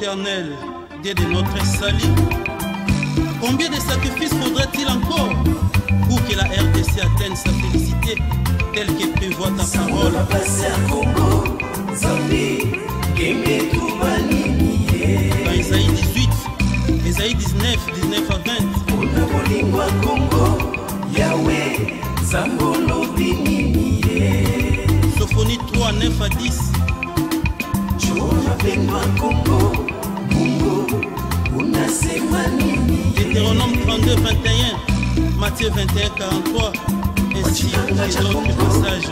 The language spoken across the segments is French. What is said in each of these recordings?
éternel, Dieu de notre salut, combien de sacrifices faudra-t-il encore pour que la RDC atteigne sa félicité telle que prévoit ta parole? Dans Isaïe 18, Isaïe 19, 19 à 20. Sophonie 3, 9 à 10. Deutéronome 32, 21. Matthieu 21, 43. Ainsi que d'autres passages.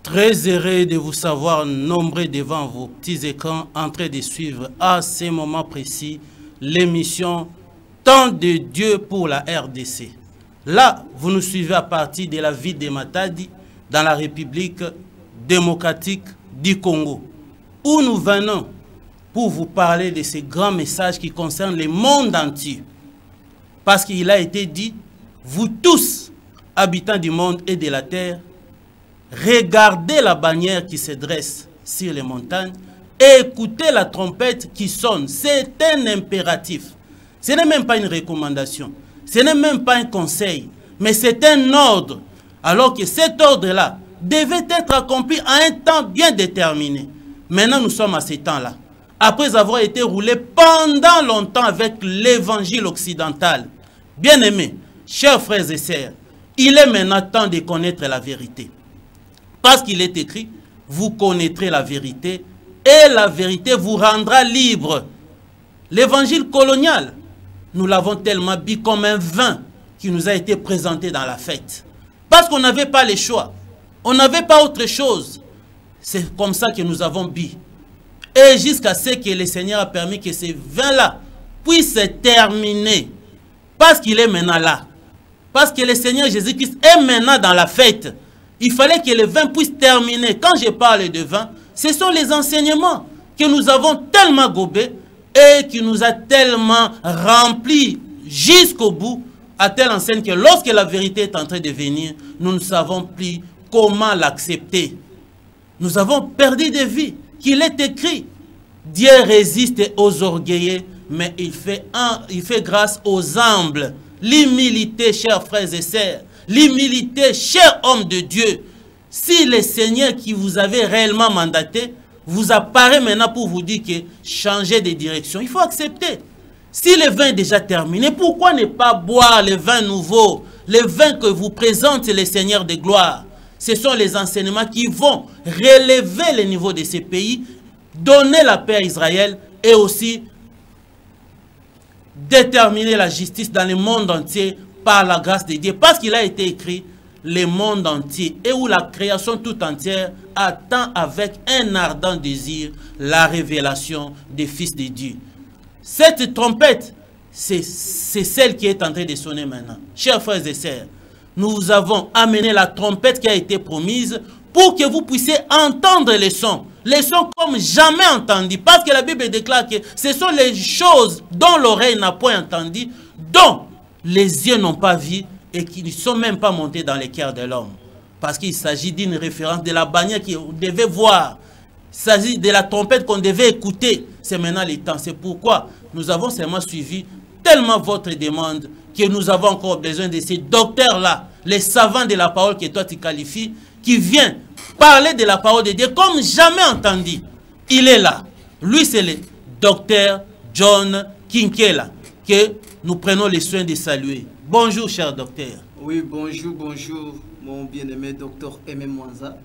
Très heureux de vous savoir nombreux devant vos petits écrans en train de suivre à ce moment précis l'émission Temps de Dieu pour la RDC. Là, vous nous suivez à partir de la ville de Matadi dans la République démocratique du Congo, où nous venons pour vous parler de ces grands messages qui concernent le monde entier. Parce qu'il a été dit, vous tous, habitants du monde et de la terre, regardez la bannière qui se dresse sur les montagnes et écoutez la trompette qui sonne. C'est un impératif. Ce n'est même pas une recommandation. Ce n'est même pas un conseil. Mais c'est un ordre. Alors que cet ordre-là devait être accompli à un temps bien déterminé. Maintenant, nous sommes à ce temps-là. Après avoir été roulés pendant longtemps avec l'évangile occidental. Bien-aimés, chers frères et sœurs, il est maintenant temps de connaître la vérité. Parce qu'il est écrit, vous connaîtrez la vérité et la vérité vous rendra libre. L'évangile colonial, nous l'avons tellement bu comme un vin qui nous a été présenté dans la fête. Parce qu'on n'avait pas le choix. On n'avait pas autre chose. C'est comme ça que nous avons bu. Et jusqu'à ce que le Seigneur a permis que ce vin-là puisse se terminer. Parce qu'il est maintenant là. Parce que le Seigneur Jésus-Christ est maintenant dans la fête. Il fallait que le vin puisse terminer. Quand je parle de vin, ce sont les enseignements que nous avons tellement gobés et qui nous a tellement remplis jusqu'au bout, à telle enseigne que lorsque la vérité est en train de venir, nous ne savons plus comment l'accepter. Nous avons perdu de vie. Qu'il est écrit, Dieu résiste aux orgueilleux, mais il fait grâce aux humbles. L'humilité, chers frères et sœurs, l'humilité, cher homme de Dieu, si le Seigneur qui vous avait réellement mandaté vous apparaît maintenant pour vous dire que changez de direction, il faut accepter. Si le vin est déjà terminé, pourquoi ne pas boire le vin nouveau, le vin que vous présente le Seigneur de gloire? Ce sont les enseignements qui vont relever le niveau de ces pays, donner la paix à Israël et aussi déterminer la justice dans le monde entier par la grâce de Dieu, parce qu'il a été écrit le monde entier et où la création tout entière attend avec un ardent désir la révélation des fils de Dieu. Cette trompette, c'est celle qui est en train de sonner maintenant. Chers frères et sœurs, nous avons amené la trompette qui a été promise pour que vous puissiez entendre les sons comme jamais entendus, parce que la Bible déclare que ce sont les choses dont l'oreille n'a point entendu, dont les yeux n'ont pas vu et qui ne sont même pas montés dans les cœurs de l'homme. Parce qu'il s'agit d'une référence de la bannière qu'on devait voir. Il s'agit de la trompette qu'on devait écouter. C'est maintenant le temps. C'est pourquoi nous avons seulement suivi tellement votre demande que nous avons encore besoin de ces docteurs-là, les savants de la parole que toi tu qualifies, qui viennent parler de la parole de Dieu comme jamais entendu. Il est là. Lui, c'est le docteur John Kinkela que nous prenons le soin de saluer. Bonjour, cher docteur. Oui, bonjour, bonjour, mon bien-aimé docteur Aimé Mwanza.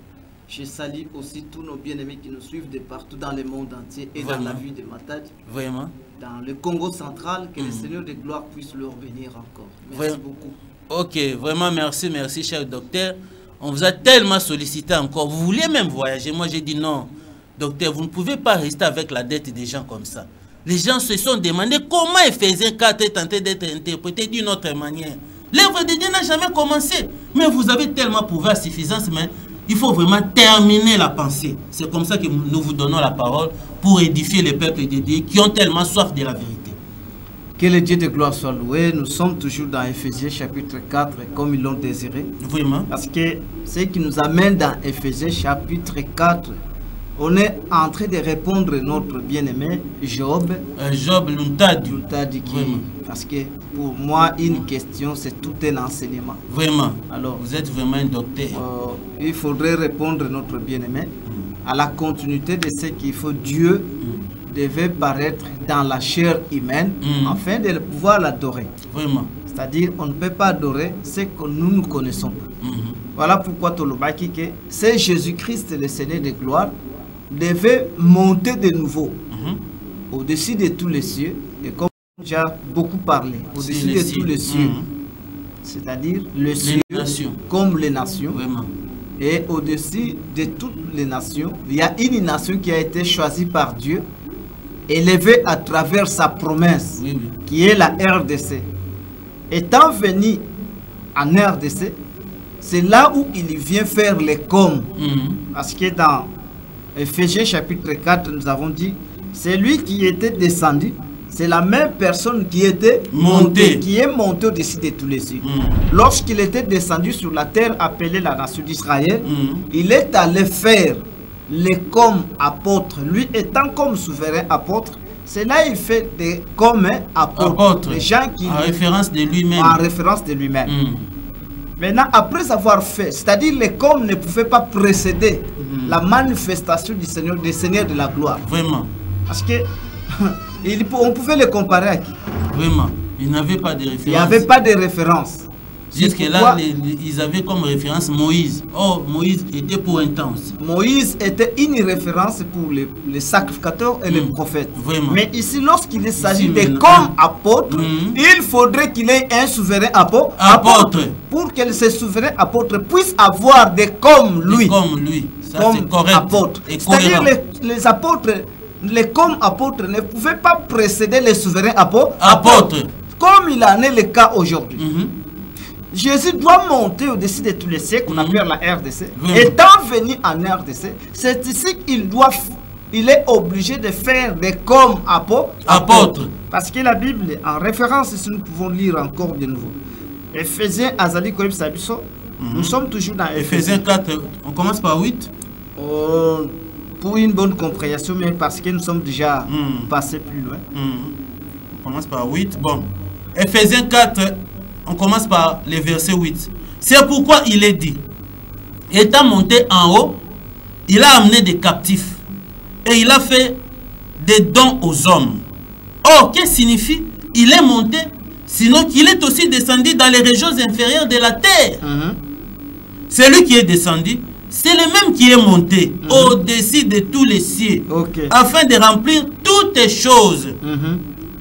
Je salue aussi tous nos bien-aimés qui nous suivent de partout dans le monde entier et vraiment, dans la ville de Matadi. Vraiment. Dans le Congo central, que le Seigneur de gloire puisse leur bénir encore. Merci beaucoup. Ok, vraiment merci, merci, cher docteur. On vous a tellement sollicité encore. Vous vouliez même voyager. Moi, j'ai dit non, docteur, vous ne pouvez pas rester avec la dette des gens comme ça. Les gens se sont demandé comment Éphésiens 4 est tenté d'être interprété d'une autre manière. L'œuvre de Dieu n'a jamais commencé. Mais vous avez tellement prouvé à suffisance, mais Il faut vraiment terminer la pensée. C'est comme ça que nous vous donnons la parole pour édifier les peuples de Dieu qui ont tellement soif de la vérité. Que le Dieu de gloire soit loué. Nous sommes toujours dans Éphésiens chapitre 4 comme ils l'ont désiré. Vraiment. Parce que ce qui nous amène dans Éphésiens chapitre 4, on est en train de répondre à notre bien-aimé Job. Job Luntadi. Parce que pour moi, une question, c'est tout un enseignement. Vraiment. Alors, vous êtes vraiment un docteur. Il faudrait répondre à notre bien-aimé à la continuité de ce qu'il faut. Dieu devait paraître dans la chair humaine afin de pouvoir l'adorer. Vraiment. C'est-à-dire, on ne peut pas adorer ce que nous ne connaissons pas. Voilà pourquoi Tolobaki, que c'est Jésus-Christ, le Seigneur de gloire, devait monter de nouveau au-dessus de tous les cieux, et comme j'ai beaucoup parlé, au-dessus de tous les cieux, c'est-à-dire les cieux comme les nations. Vraiment. Et au-dessus de toutes les nations, il y a une nation qui a été choisie par Dieu, élevée à travers sa promesse, qui est la RDC. Étant venu en RDC, c'est là où il vient faire les coms. Parce que dans Éphésiens chapitre 4, nous avons dit, c'est lui qui était descendu, c'est la même personne qui était montée, qui est montée au-dessus de tous les cieux. Lorsqu'il était descendu sur la terre appelée la nation d'Israël, il est allé faire les comme apôtres. Lui étant comme souverain apôtre, c'est là il fait des comme apôtres. Les gens qui en référence de lui-même. En référence de lui-même. Maintenant, après avoir fait, c'est-à-dire les comme ne pouvaient pas précéder la manifestation du Seigneur, des seigneurs de la gloire. Vraiment. Parce que on pouvait les comparer à qui? Vraiment. Il n'avait pas de référence. Il n'y avait pas de référence. Jusque-là, ils avaient comme référence Moïse. Oh, Moïse était pour un temps aussi. Moïse était une référence pour les sacrificateurs et les prophètes. Vraiment. Mais ici, lorsqu'il s'agit de comme apôtre, il faudrait qu'il ait un souverain apôtre. Pour que ce souverain apôtre puisse avoir des comme lui. Comme lui. Ça, comme correct. Apôtre. C'est-à-dire les apôtres, les comme apôtres ne pouvaient pas précéder les souverains apôtres. Comme il en est le cas aujourd'hui. Jésus doit monter au-dessus de tous les siècles, qu'on appelle la RDC. Étant venu en RDC, c'est ici qu'il est obligé de faire des comme apôtres. Parce que la Bible, en référence, si nous pouvons lire encore de nouveau. Éphésiens, Azali, Koïb, Sabiso, nous sommes toujours dans Éphésiens 4, on commence par 8. Pour une bonne compréhension, mais parce que nous sommes déjà passés plus loin. On commence par 8. Bon, Éphésiens 4, on commence par le verset 8. C'est pourquoi il est dit, étant monté en haut, il a amené des captifs et il a fait des dons aux hommes. Or, qu'est-ce que signifie? Il est monté, sinon qu'il est aussi descendu dans les régions inférieures de la terre. Celui qui est descendu, c'est le même qui est monté au-dessus de tous les cieux, afin de remplir toutes les choses.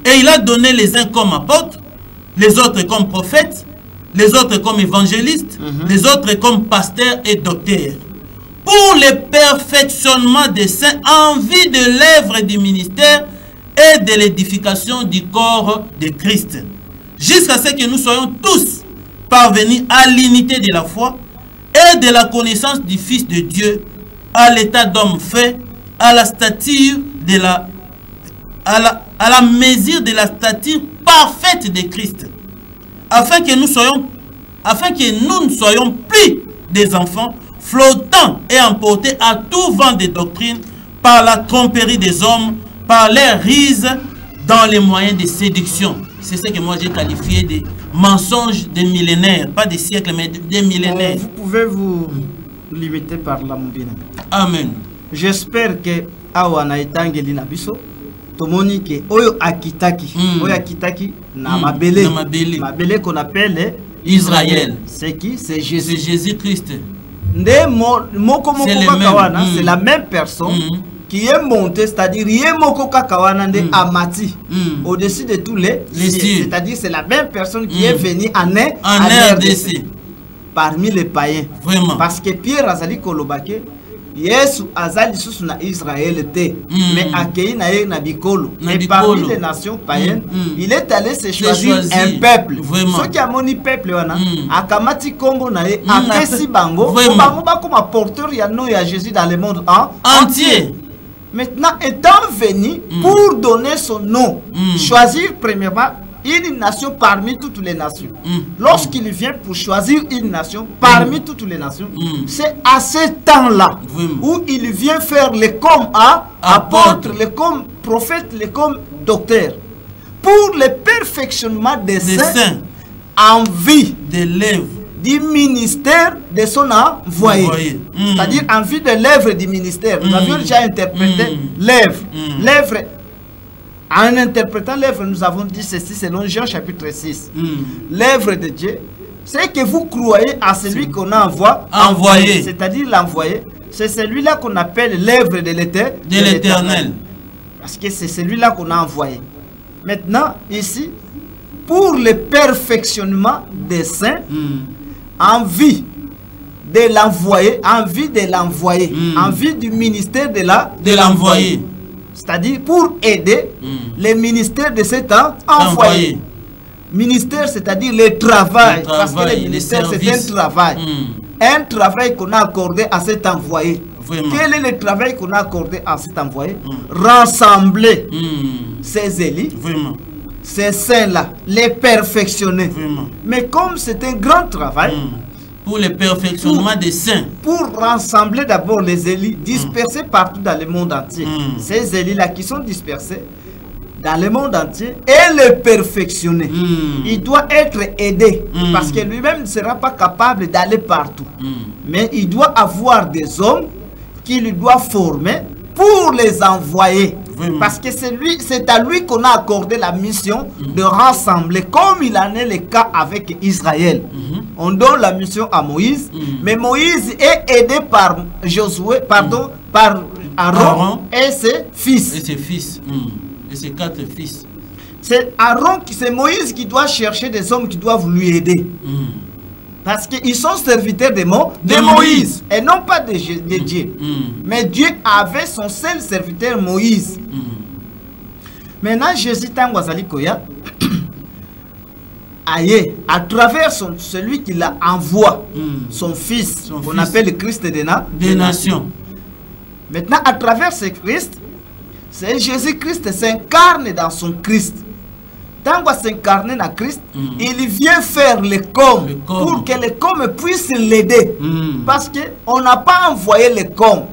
Et il a donné les uns comme apôtres, les autres comme prophètes, les autres comme évangélistes, les autres comme pasteurs et docteurs, pour le perfectionnement des saints en vue de l'œuvre du ministère et de l'édification du corps de Christ, jusqu'à ce que nous soyons tous parvenus à l'unité de la foi et de la connaissance du Fils de Dieu, à l'état d'homme fait, à la stature de à la mesure de la stature parfaite de Christ, afin que nous ne soyons plus des enfants flottants et emportés à tout vent de doctrine par la tromperie des hommes, par leur ruse dans les moyens de séduction. C'est ce que moi j'ai qualifié de mensonges des millénaires, pas des siècles mais des millénaires. Vous pouvez vous limiter par là, mon bien. Amen. J'espère que awana etangeli na biso tomoni ke oyo akitaki na mabele qu'on appelle Israël. C'est qui? C'est Jésus. C'est Jésus-Christ. C'est la même personne qui est monté, c'est-à-dire Amati au-dessus de tous les cieux. C'est-à-dire c'est la même personne qui est venue en RDC parmi les païens. Vraiment. Parce que Pierre Azali Kolobake, Yesu azali sous na Israël te, mais accueilli na bikolo. Et parmi les nations païennes, il est allé se choisir un peuple. Ceux qui a moni peuple wana, akamati kombo na ye, apesi bango, bango ba comme porteur ya no ya Jésus dans le monde entier. Maintenant, étant venu pour donner son nom, choisir premièrement une nation parmi toutes les nations. Lorsqu'il vient pour choisir une nation parmi toutes les nations, c'est à ce temps-là où il vient faire les comme apôtres, les comme prophètes, les comme docteurs, pour le perfectionnement des saints en vie de l'œuvre du ministère de son envoyé. C'est-à-dire en vue de l'œuvre du ministère. Nous avions déjà interprété l'œuvre. L'œuvre, en interprétant l'œuvre, nous avons dit ceci selon Jean chapitre 6. L'œuvre de Dieu, c'est que vous croyez à celui qu'on a envoyé. C'est-à-dire l'envoyé. C'est celui-là qu'on appelle l'œuvre de l'Éternel. Parce que c'est celui-là qu'on a envoyé. Maintenant, ici, pour le perfectionnement des saints, en vue de l'envoyer, en vue du ministère de l'envoyé. C'est-à-dire pour aider le ministère de cet envoyé. Ministère, c'est-à-dire le travail. Parce que le ministère, c'est un travail. Un travail qu'on a accordé à cet envoyé. Quel est le travail qu'on a accordé à cet envoyé? Rassembler ces élites, ces saints-là, les perfectionner. Mais comme c'est un grand travail, pour le perfectionnement des saints, pour rassembler d'abord les élites dispersés partout dans le monde entier, ces élites-là qui sont dispersés dans le monde entier, et les perfectionner. Il doit être aidé parce que lui-même ne sera pas capable d'aller partout. Mais il doit avoir des hommes qui lui doivent former pour les envoyer. Parce que c'est à lui qu'on a accordé la mission de rassembler, comme il en est le cas avec Israël. On donne la mission à Moïse, mais Moïse est aidé par Josué, par Aaron et ses fils. Et ses fils. Et ses 4 fils. C'est Moïse qui doit chercher des hommes qui doivent lui aider. Parce qu'ils sont serviteurs de Moïse et non pas de Dieu. Mais Dieu avait son seul serviteur Moïse. Maintenant, Jésus Tangwazali Koya, à travers celui qui l'a envoyé, son fils, qu'on appelle le Christ des nations. Maintenant, à travers ce Christ, c'est Jésus-Christ s'incarne dans son Christ. Tant qu'on s'incarne dans Christ, il vient faire le com pour que le com puisse l'aider. Parce qu'on n'a pas envoyé le com.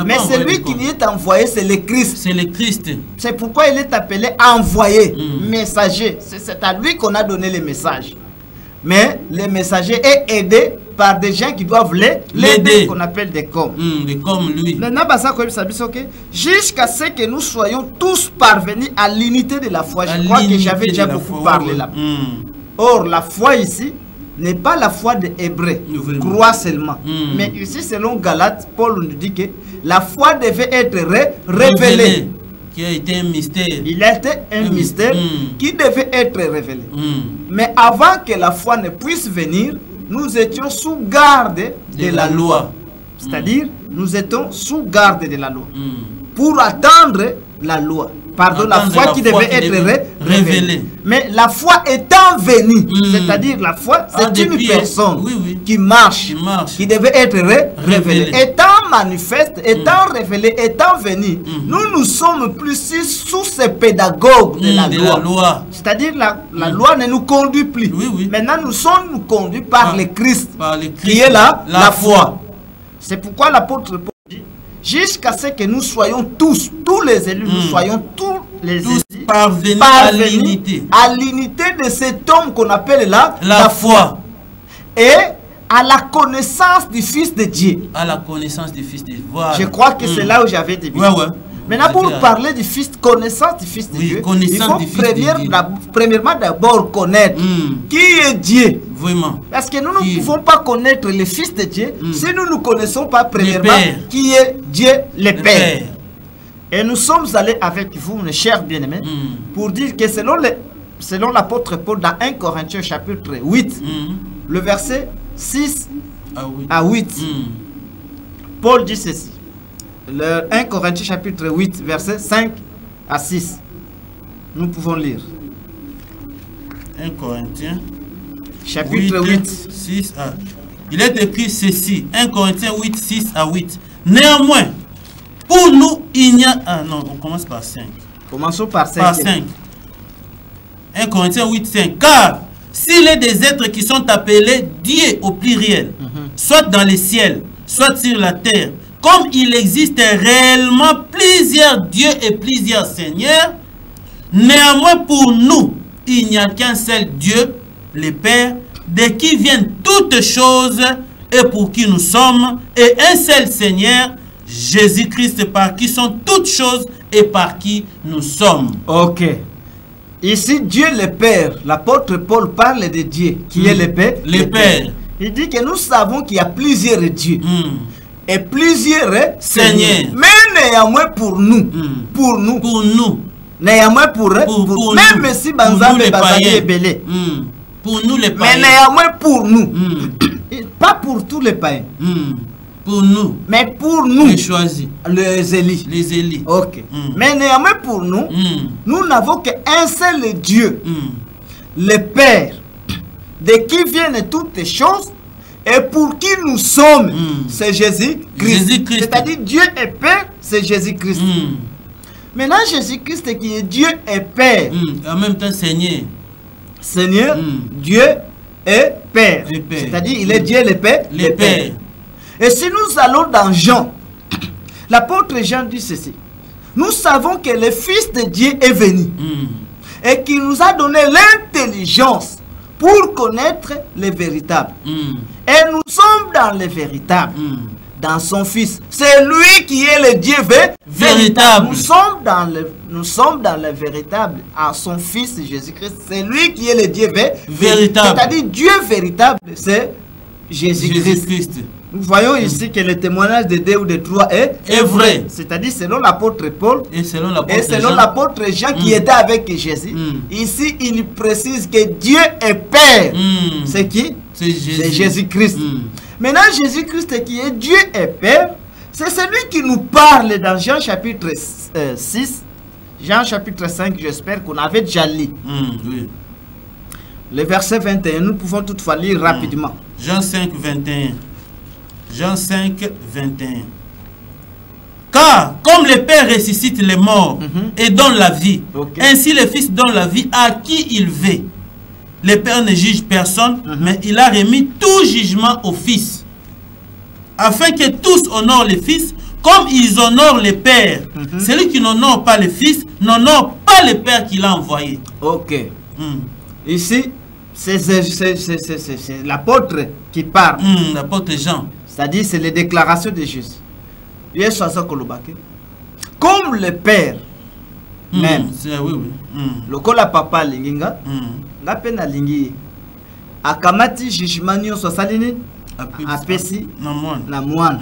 Mais celui qui lui est envoyé, c'est le Christ. C'est le Christ. C'est pourquoi il est appelé envoyé, messager. C'est à lui qu'on a donné le message. Mais le messager est aidé par des gens qui doivent l'aider, qu'on appelle des com. Des com, lui. Jusqu'à ce que nous soyons tous parvenus à l'unité de la foi. Je crois que j'avais déjà beaucoup parlé là. Or, la foi ici n'est pas la foi des Hébreux, croire seulement. Mais ici, selon Galates, Paul nous dit que la foi devait être révélée. Qui a été un mystère. Il a été un mystère qui devait être révélé. Mais avant que la foi ne puisse venir, nous étions sous garde de la loi. C'est-à-dire, nous étions sous garde de la loi. Pour attendre la loi. Pardon, la foi qui devait être révélée. Mais la foi étant venue, c'est-à-dire la foi, c'est une personne qui marche, qui devait être révélée. Étant manifeste, étant révélée, étant venue, nous sommes plus sous ces pédagogues de la loi. C'est-à-dire la loi ne nous conduit plus. Maintenant, nous sommes conduits par le Christ, qui est la foi. C'est pourquoi l'apôtre Paul dit, jusqu'à ce que nous soyons tous les élus, nous soyons tous les élus parvenus à l'unité de cet homme qu'on appelle la foi. Et à la connaissance du Fils de Dieu. À la connaissance du Fils de Dieu. Voilà. Je crois que c'est là où j'avais débuté. Maintenant, pour parler du Fils, connaissance du Fils de Dieu, il faut premièrement d'abord connaître qui est Dieu. Vraiment. Parce que nous ne pouvons pas connaître le Fils de Dieu si nous ne connaissons pas premièrement qui est Dieu le Père. Et nous sommes allés avec vous, mes chers bien-aimés, pour dire que selon l'apôtre Paul dans 1 Corinthiens chapitre 8, le verset 6 à 8, Paul dit ceci. Le 1 Corinthiens chapitre 8, versets 5 à 6. Nous pouvons lire. 1 Corinthiens chapitre 8. 6 à... Il est écrit ceci. 1 Corinthiens 8, 6 à 8. Néanmoins, pour nous, il n'y a... Ah non, on commence par 5. Commençons par 5. Par 5. 1 Corinthiens 8, 5. Car s'il est des êtres qui sont appelés dieux au pluriel, soit dans les ciels, soit sur la terre, comme il existe réellement plusieurs dieux et plusieurs seigneurs, néanmoins pour nous, il n'y a qu'un seul Dieu, le Père, de qui viennent toutes choses et pour qui nous sommes, et un seul Seigneur, Jésus-Christ, par qui sont toutes choses et par qui nous sommes. Ok. Ici, Dieu le Père, l'apôtre Paul parle de Dieu, qui est le Père. Le Père. Il dit que nous savons qu'il y a plusieurs dieux. Et plusieurs seigneurs. Mais néanmoins pour nous. Pour nous. Pour nous. Néanmoins pour nous. Même si Banzambe est belé. Pour nous les païens. Mais néanmoins pour nous. Pas pour tous les païens. Pour nous. Mais pour nous. Les choisis. Les élis. Les élis. Ok. Mais néanmoins pour nous, nous n'avons qu'un seul Dieu. Le Père, de qui viennent toutes les choses et pour qui nous sommes. C'est Jésus-Christ. C'est-à-dire Dieu est Père, c'est Jésus-Christ. Maintenant, Jésus-Christ qui est Dieu et Père. En même temps, Seigneur. Seigneur, Dieu et Père. C'est-à-dire, il est Dieu le Père. Le Père. Et si nous allons dans Jean, l'apôtre Jean dit ceci. Nous savons que le Fils de Dieu est venu et qu'il nous a donné l'intelligence pour connaître le véritable. Et nous sommes dans le véritable, dans son Fils. C'est lui qui est le Dieu véritable. Nous sommes dans le véritable, en son Fils Jésus-Christ. C'est lui qui est le Dieu véritable. C'est-à-dire Dieu véritable, c'est Jésus-Christ. Nous voyons ici que le témoignage de 2 ou de 3 est vrai. C'est-à-dire selon l'apôtre Paul et selon l'apôtre Jean qui était avec Jésus. Ici, il précise que Dieu est Père. C'est qui? C'est Jésus-Christ. Maintenant, Jésus-Christ qui est Dieu et Père, c'est celui qui nous parle dans Jean chapitre 6, Jean chapitre 5, j'espère qu'on avait déjà lu. Oui. Le verset 21, nous pouvons toutefois lire rapidement. Jean 5, 21. Jean 5, 21. Car comme le Père ressuscite les morts et donne la vie, ainsi le Fils donne la vie à qui il veut. Le Père ne juge personne, mais il a remis tout jugement au Fils, afin que tous honorent le Fils comme ils honorent le Père. Celui qui n'honore pas le Fils n'honore pas le Père qui l'a envoyé. Ok. Ici, c'est l'apôtre qui parle. L'apôtre Jean. C'est-à-dire, c'est les déclarations de Jésus. Comme le Père, même. Le kola papa linginga, la pena lingi. Akamati jugement nyonso salini, apesi na mwana.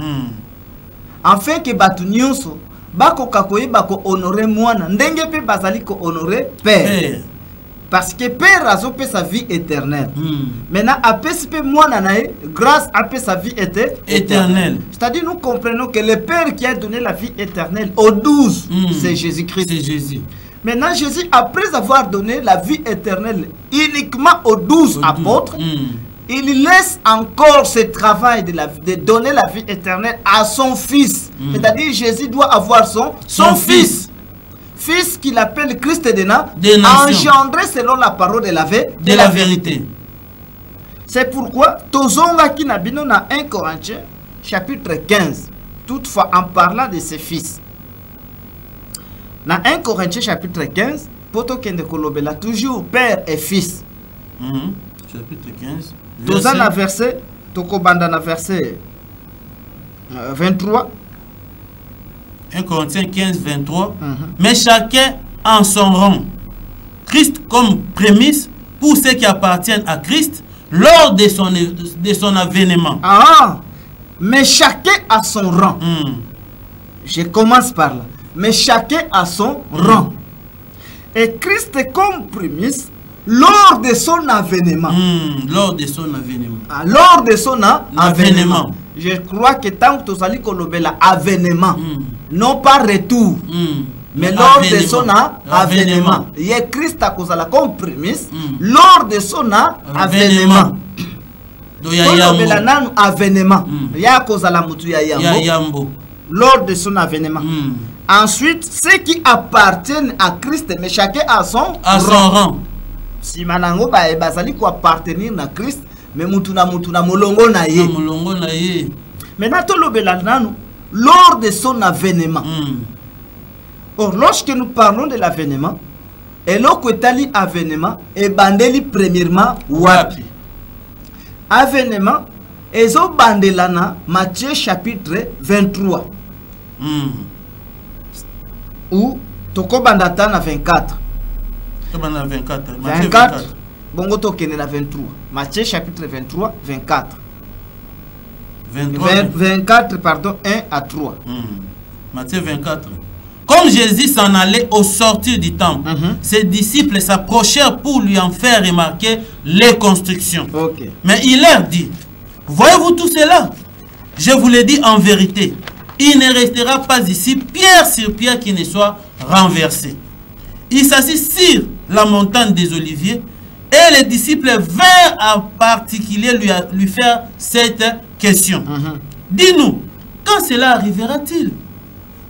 Afin que batu nyonso bako kakoyi bako honorer mwana, ndenge pe bazali ko honorer Père. Parce que Père a fait sa vie éternelle. Maintenant, après grâce à sa vie éternelle. C'est-à-dire, nous comprenons que le Père qui a donné la vie éternelle aux 12, c'est Jésus-Christ. C'est Jésus. Maintenant, Jésus, après avoir donné la vie éternelle uniquement aux 12 apôtres, il laisse encore ce travail de donner la vie éternelle à son Fils. C'est-à-dire, Jésus doit avoir son Fils. Fils qu'il appelle Christ des engendré selon la parole de la vérité. C'est pourquoi Tozonga Kinabino na 1 Corinthiens chapitre 15, toutefois en parlant de ses fils. Dans 1 Corinthiens chapitre 15, Poto Kende Kolobela, toujours père et fils. Chapitre 15. Tozana verset, Tokobanda na verset 23. 1 Corinthiens 15, 23. Mais chacun en son rang. Christ comme prémisse pour ceux qui appartiennent à Christ lors de son avènement. Mais chacun a son rang. Je commence par là. Mais chacun a son rang. Et Christ comme prémisse lors de son avènement. Lors de son avènement. Lors de son avènement. je crois que tant que tu as kolobela avènement, non pas retour, mais lors de son avènement. Il y a Christ à cause de la compromise, lors de son avènement. Kolobela nanu avènement. Il y a cause de la mutu ya yambo. Lors de son avènement. Ensuite, ceux qui appartiennent à Christ, mais chacun à son rang. Si manango ba bazali ko appartenir à Christ, mais mutuna molongo na ye. Maintenant, tolobela nanu lors de son avènement. Or, lorsque nous parlons de l'avènement, et l'okwetali avènement, et bandeli premièrement wapi. Avènement, ezo bandelana Matthieu chapitre 23. Ou toko bandatana 24. 24. Bongo tokene na 23. Matthieu chapitre 23, 24. 24, pardon, 1 à 3. Matthieu 24. Comme Jésus s'en allait au sortir du temple, ses disciples s'approchèrent pour lui en faire remarquer les constructions. Mais il leur dit, voyez-vous tout cela? Je vous le dis en vérité, il ne restera pas ici pierre sur pierre qui ne soit renversé. Il s'assit sur la montagne des Oliviers et les disciples vinrent en particulier lui faire cette question. Dis-nous, quand cela arrivera-t-il?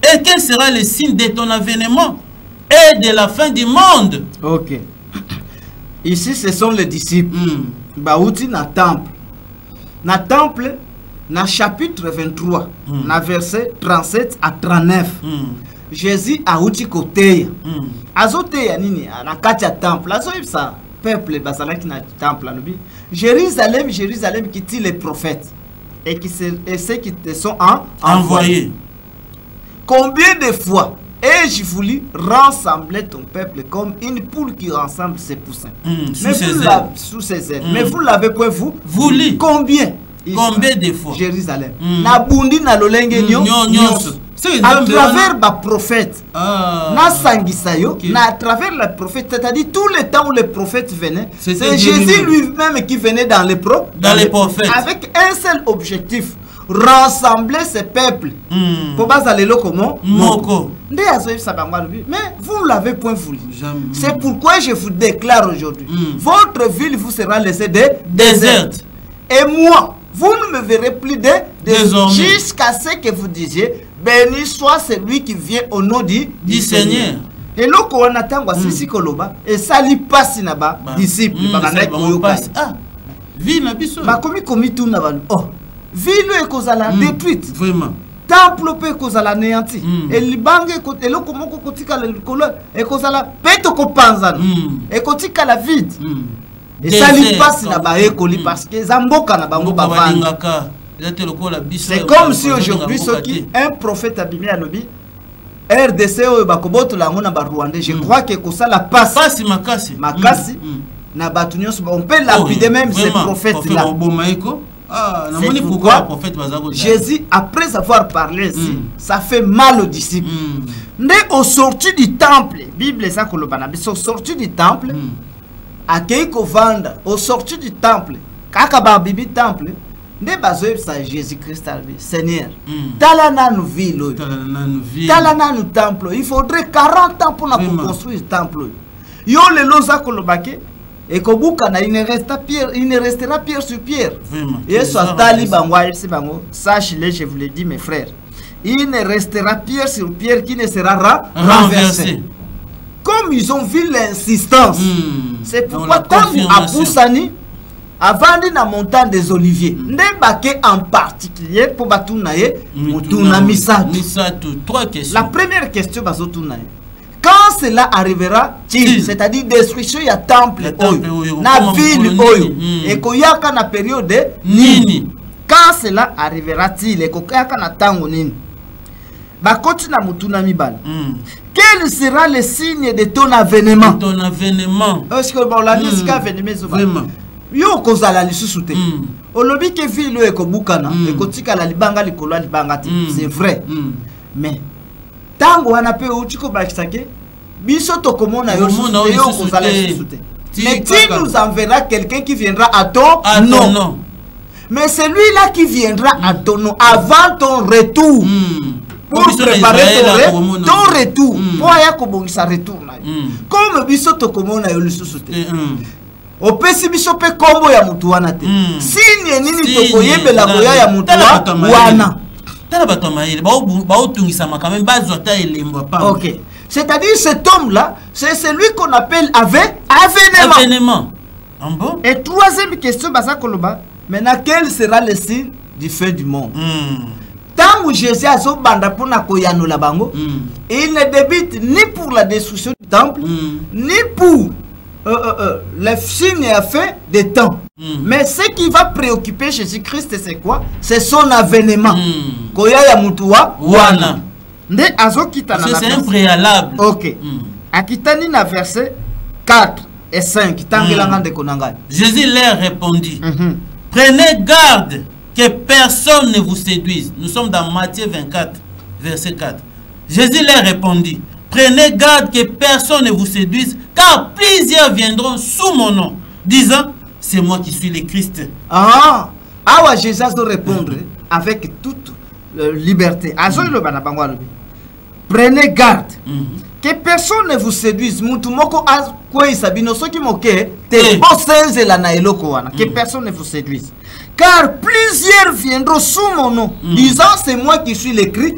Et quel sera le signe de ton avènement et de la fin du monde? Ici, ce sont les disciples. Baouti na temple. Na temple, na chapitre 23, na verset 37 à 39. Jésus a outi koteya. Azoteya nini na kati ya temple. Azoyibsa peuple basalaki na temple anubi. Jérusalem, Jérusalem qui tue les prophètes et ceux qui te sont envoyés. Combien de fois ai-je voulu rassembler ton peuple comme une poule qui rassemble ses poussins? Sous ses ailes. Mais vous l'avez point voulu. Combien? Combien de fois? Jérusalem. Na bundi na lolenge nyonso. À travers ma prophète. Na sangisayo. À travers le prophète. C'est-à-dire tout le temps où le prophète venait. C'est Jésus lui-même qui venait dans les prophètes. Avec un seul objectif. Rassembler ces peuples pour baser le comment mais vous ne l'avez point voulu. C'est pourquoi je vous déclare aujourd'hui votre ville vous sera laissée déserte et moi vous ne me verrez plus jusqu'à ce que vous disiez béni soit celui qui vient au nom du Seigneur. Et là on attend si koloba et ça lui passe na-ba disciple vie na biso komi tout na ville est kozala détruite. Vraiment. Temple peut kozala néanti. Et libange et le komoko kotika le couleur et kozala peto kopanza. Et kotika la vide. Et ça lui passe na ba ekoli parce que zamboka na bango bavanga. C'est comme si aujourd'hui un prophète abimé à lobi RDC o bakoboto la ngona ba Rwandais. Je crois que kosala passe makasi na batunyos on peut lapider même ces prophètes là. C'est pourquoi Jésus, après avoir parlé ici, ça fait mal aux disciples. Au sorti du temple, Bible ça que le banabis, au sorti du temple, à Keiko Vanda, au sorti du temple, Kakaba Bibi temple, ne bazoe ça Jésus-Christ Seigneur. Talana nous ville, talana nous temple. Il faudrait 40 ans pour construire le temple. Yo le loza kolobake. Et il ne restera pierre sur pierre. Et soit sache-le, je vous l'ai dit, mes frères. Il ne restera pierre sur pierre qui ne sera renversé. Comme ils ont vu l'insistance, c'est pourquoi quand à Poussani, avant de la montagne des Oliviers, n'embarquez en particulier pour Batounaye, la première question, quand cela arrivera, c'est-à-dire destruction il y a temple na ville oyo et koyaka na période nini, quand cela arrivera-t-il et koyaka na tango nini bakoti na mutuna mibala quel sera le signe de ton avènement? Est-ce que bon la musique avènement vraiment yo kozala lisusu te olobi ke ville oyo ekobukana ekotika la libanga likolo libanga te c'est vrai mais tango wana pe utiko bakisake biso to komona yo kozala lisusu te mais tu nous enverras quelqu'un qui viendra à ton nom. Mais c'est lui-là qui viendra à ton nom avant ton retour. Pour préparer ton retour. Pour y sa retour. Comme bisoto komona yo lisusu te. Opesi biso pe kombo ya mutu wana te. Signe nini tokoyebela koya ya mutu wana. Tala bato maïle ba otungisa makambe bazota elembo pa. OK. C'est-à-dire cet homme-là, c'est celui qu'on appelle avènement. Bon? Et troisième question, Basa Koloba, maintenant quel sera le signe du fin du monde? Tant que Jésus a son banda pour na koyano la bango, il ne débute ni pour la destruction du temple, ni pour le signe à fait des temps. Mais ce qui va préoccuper Jésus-Christ, c'est quoi? C'est son avènement. Koya ya mutuwa wana. C'est un préalable. OK. Akitani na verset 4 et 5. Jésus leur répondit, prenez garde que personne ne vous séduise. Nous sommes dans Matthieu 24, verset 4. Jésus leur répondit, prenez garde que personne ne vous séduise, car plusieurs viendront sous mon nom, disant, c'est moi qui suis le Christ. Ah, Jésus doit répondre avec toute liberté. Prenez garde que personne ne vous séduise. Que personne ne vous séduise. Car plusieurs viendront sous mon nom, disant c'est moi qui suis le Christ.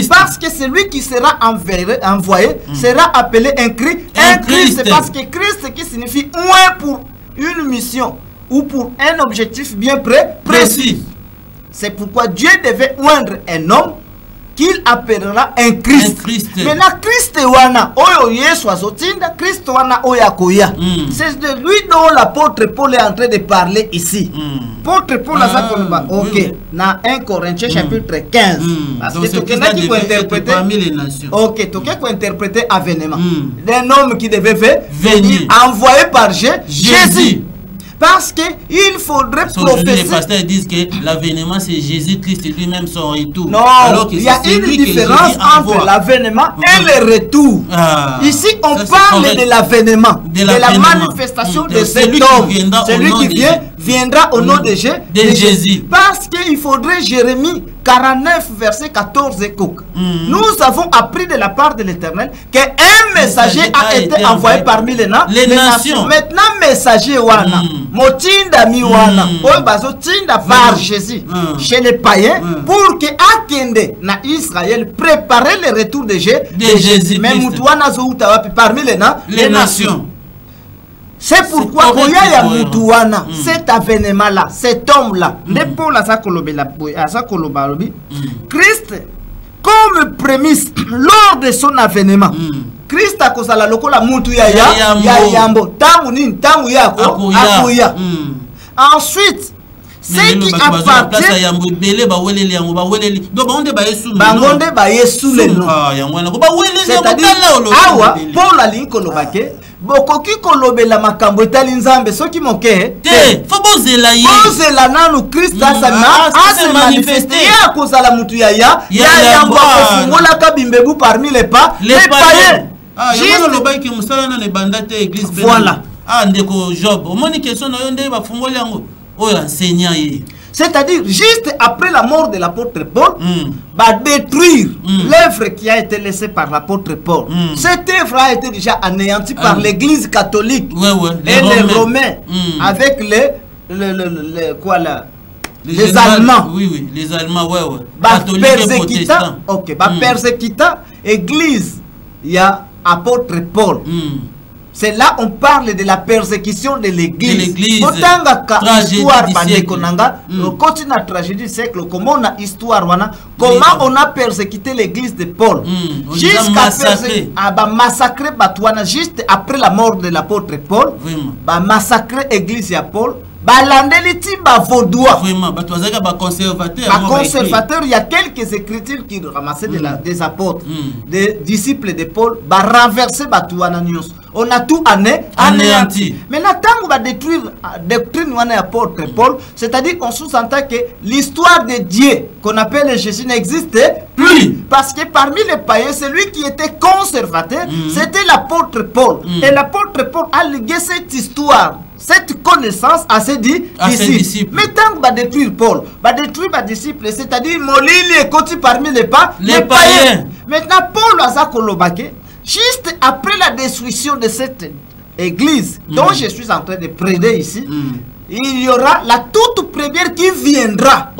Parce que celui qui sera envoyé sera appelé un Christ. Parce que Christ qui signifie oint pour une mission ou pour un objectif bien précis. C'est pourquoi Dieu devait oindre un homme qu'il appellera un Christ. Maintenant, Christ wana oyo Yesu azotinda, Christ wana oya koya. C'est de lui dont l'apôtre Paul est en train de parler ici. L'apôtre Paul a ça. OK. Dans 1 Corinthiens chapitre 15. Parce que tu qui peut interpréter parmi les nations. OK, tu peux interpréter avènement. D'un homme qui devait venir envoyé par Jésus. Parce qu'il faudrait prophétiser. Les pasteurs disent que l'avènement c'est Jésus-Christ lui-même son retour. Non, alors il y a une différence entre l'avènement et le retour. Ici, on parle de l'avènement, de la manifestation de cet homme. Celui qui viendra au nom de Jésus. Parce qu'il faudrait Jérémie 49, verset 14 et coq. Nous avons appris de la part de l'Éternel qu'un messager a été envoyé parmi les nations. Maintenant, messager wana, motinda mi wana, obazo tinda par Jésus chez les païens pour que akende na Israël préparer le retour de Jésus. Mais mutwana zo utawapi parmi les nations. C'est pourquoi Koya ya Mutuwana, cet avènement-là, cet homme-là, Christ, comme prémisse, lors de son avènement, Christ a causé la lokola mutu ya yambo, tamu nini, tamu yako, akoya. Ensuite, ce qui appartient c'est-à-dire awa Paul alikolobake bokoki kolobela makambo etali nzambe soki moke te fo bozela nanu Christ se manifester ya kozala mutu ya yambo kofungola kabimbebu parmi les païens. Voilà. Ndeko Job omoni question na yo nde bafungoli yango oyo enseignant ye. C'est-à-dire, juste après la mort de l'apôtre Paul, va détruire l'œuvre qui a été laissée par l'apôtre Paul. Cette œuvre a été déjà anéantie par l'église catholique et les Romains avec les Allemands. Oui, les Allemands, persécutant église, il y a apôtre Paul. C'est là on parle de la persécution de l'église. Histoire continue la tragédie du siècle. Comment on a histoire comment on a persécuté l'église de Paul jusqu'à massacrer Batouana juste après la mort de l'apôtre Paul. Massacrer l'église de Paul. Conservateur, il y a quelques écritures qui ramassaient des apôtres, des disciples de Paul, renverser Batouana. On a tout anéanti. Maintenant, tant qu'on va détruire la doctrine de l'apôtre Paul, c'est-à-dire qu'on sous-entend que l'histoire de Dieu qu'on appelle Jésus n'existe plus. Parce que parmi les païens, celui qui était conservateur, c'était l'apôtre Paul. Et l'apôtre Paul a légué cette histoire. cette connaissance à ses disciples. Mais tant que détruire Paul, détruire les disciples, c'est-à-dire Molili et Koti parmi les païens. Maintenant, Paul a kolobake, juste après la destruction de cette église dont je suis en train de prêcher ici, il y aura la toute première qui viendra.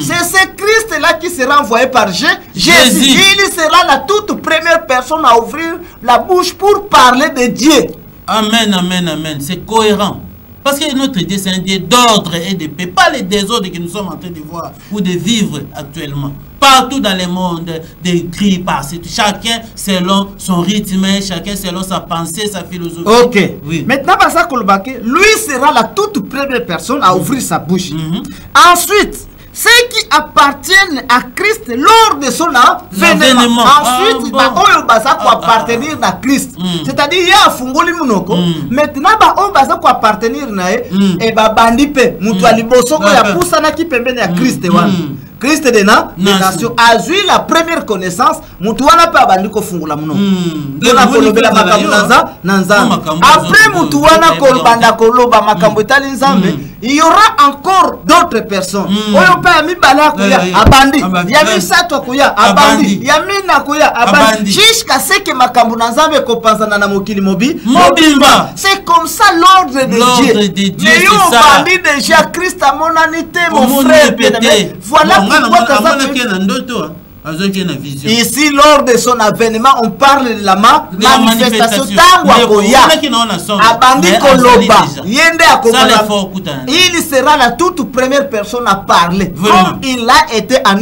C'est ce Christ-là qui sera envoyé par Jésus. Il sera la toute première personne à ouvrir la bouche pour parler de Dieu. Amen, amen, amen. C'est cohérent. Parce que notre Dieu, c'est un Dieu d'ordre et de paix. Pas les désordres que nous sommes en train de voir ou de vivre actuellement. Partout dans le monde, des cris passés. Chacun selon son rythme, chacun selon sa pensée, sa philosophie. Ok. Oui. Maintenant, lui sera la toute première personne à ouvrir sa bouche. Ensuite, ceux qui appartiennent à Christ lors de son avènement. Ensuite, appartenir à Christ. C'est-à-dire, il y a un fungoli munoko. Maintenant, on va appartenir à bandipe. Mutualiboso ko ya pusana ki pembeni ya Christ wana. Christ de nation a eu la première connaissance. Mutuana pa bandiko fungula muno. Dona kolobela makambo nanzambe. Après mutuana kolbanda koloba makambo etali nzambe, il y aura encore d'autres personnes. Oyo pa mi bala kuya abandi. Ya mi sato kuya abandi. Ya mi na kuya abandi. Jusqu'à ce que makambo nanzambe ko panzana na mokili mobimba. C'est comme ça l'ordre de Dieu. Mais on bandi déjà Christ a mon anité mon frère bien-aimé. Voilà. Ici, lors de son avènement, on parle de la manifestation. Il sera la toute première personne à parler. Comme il a été en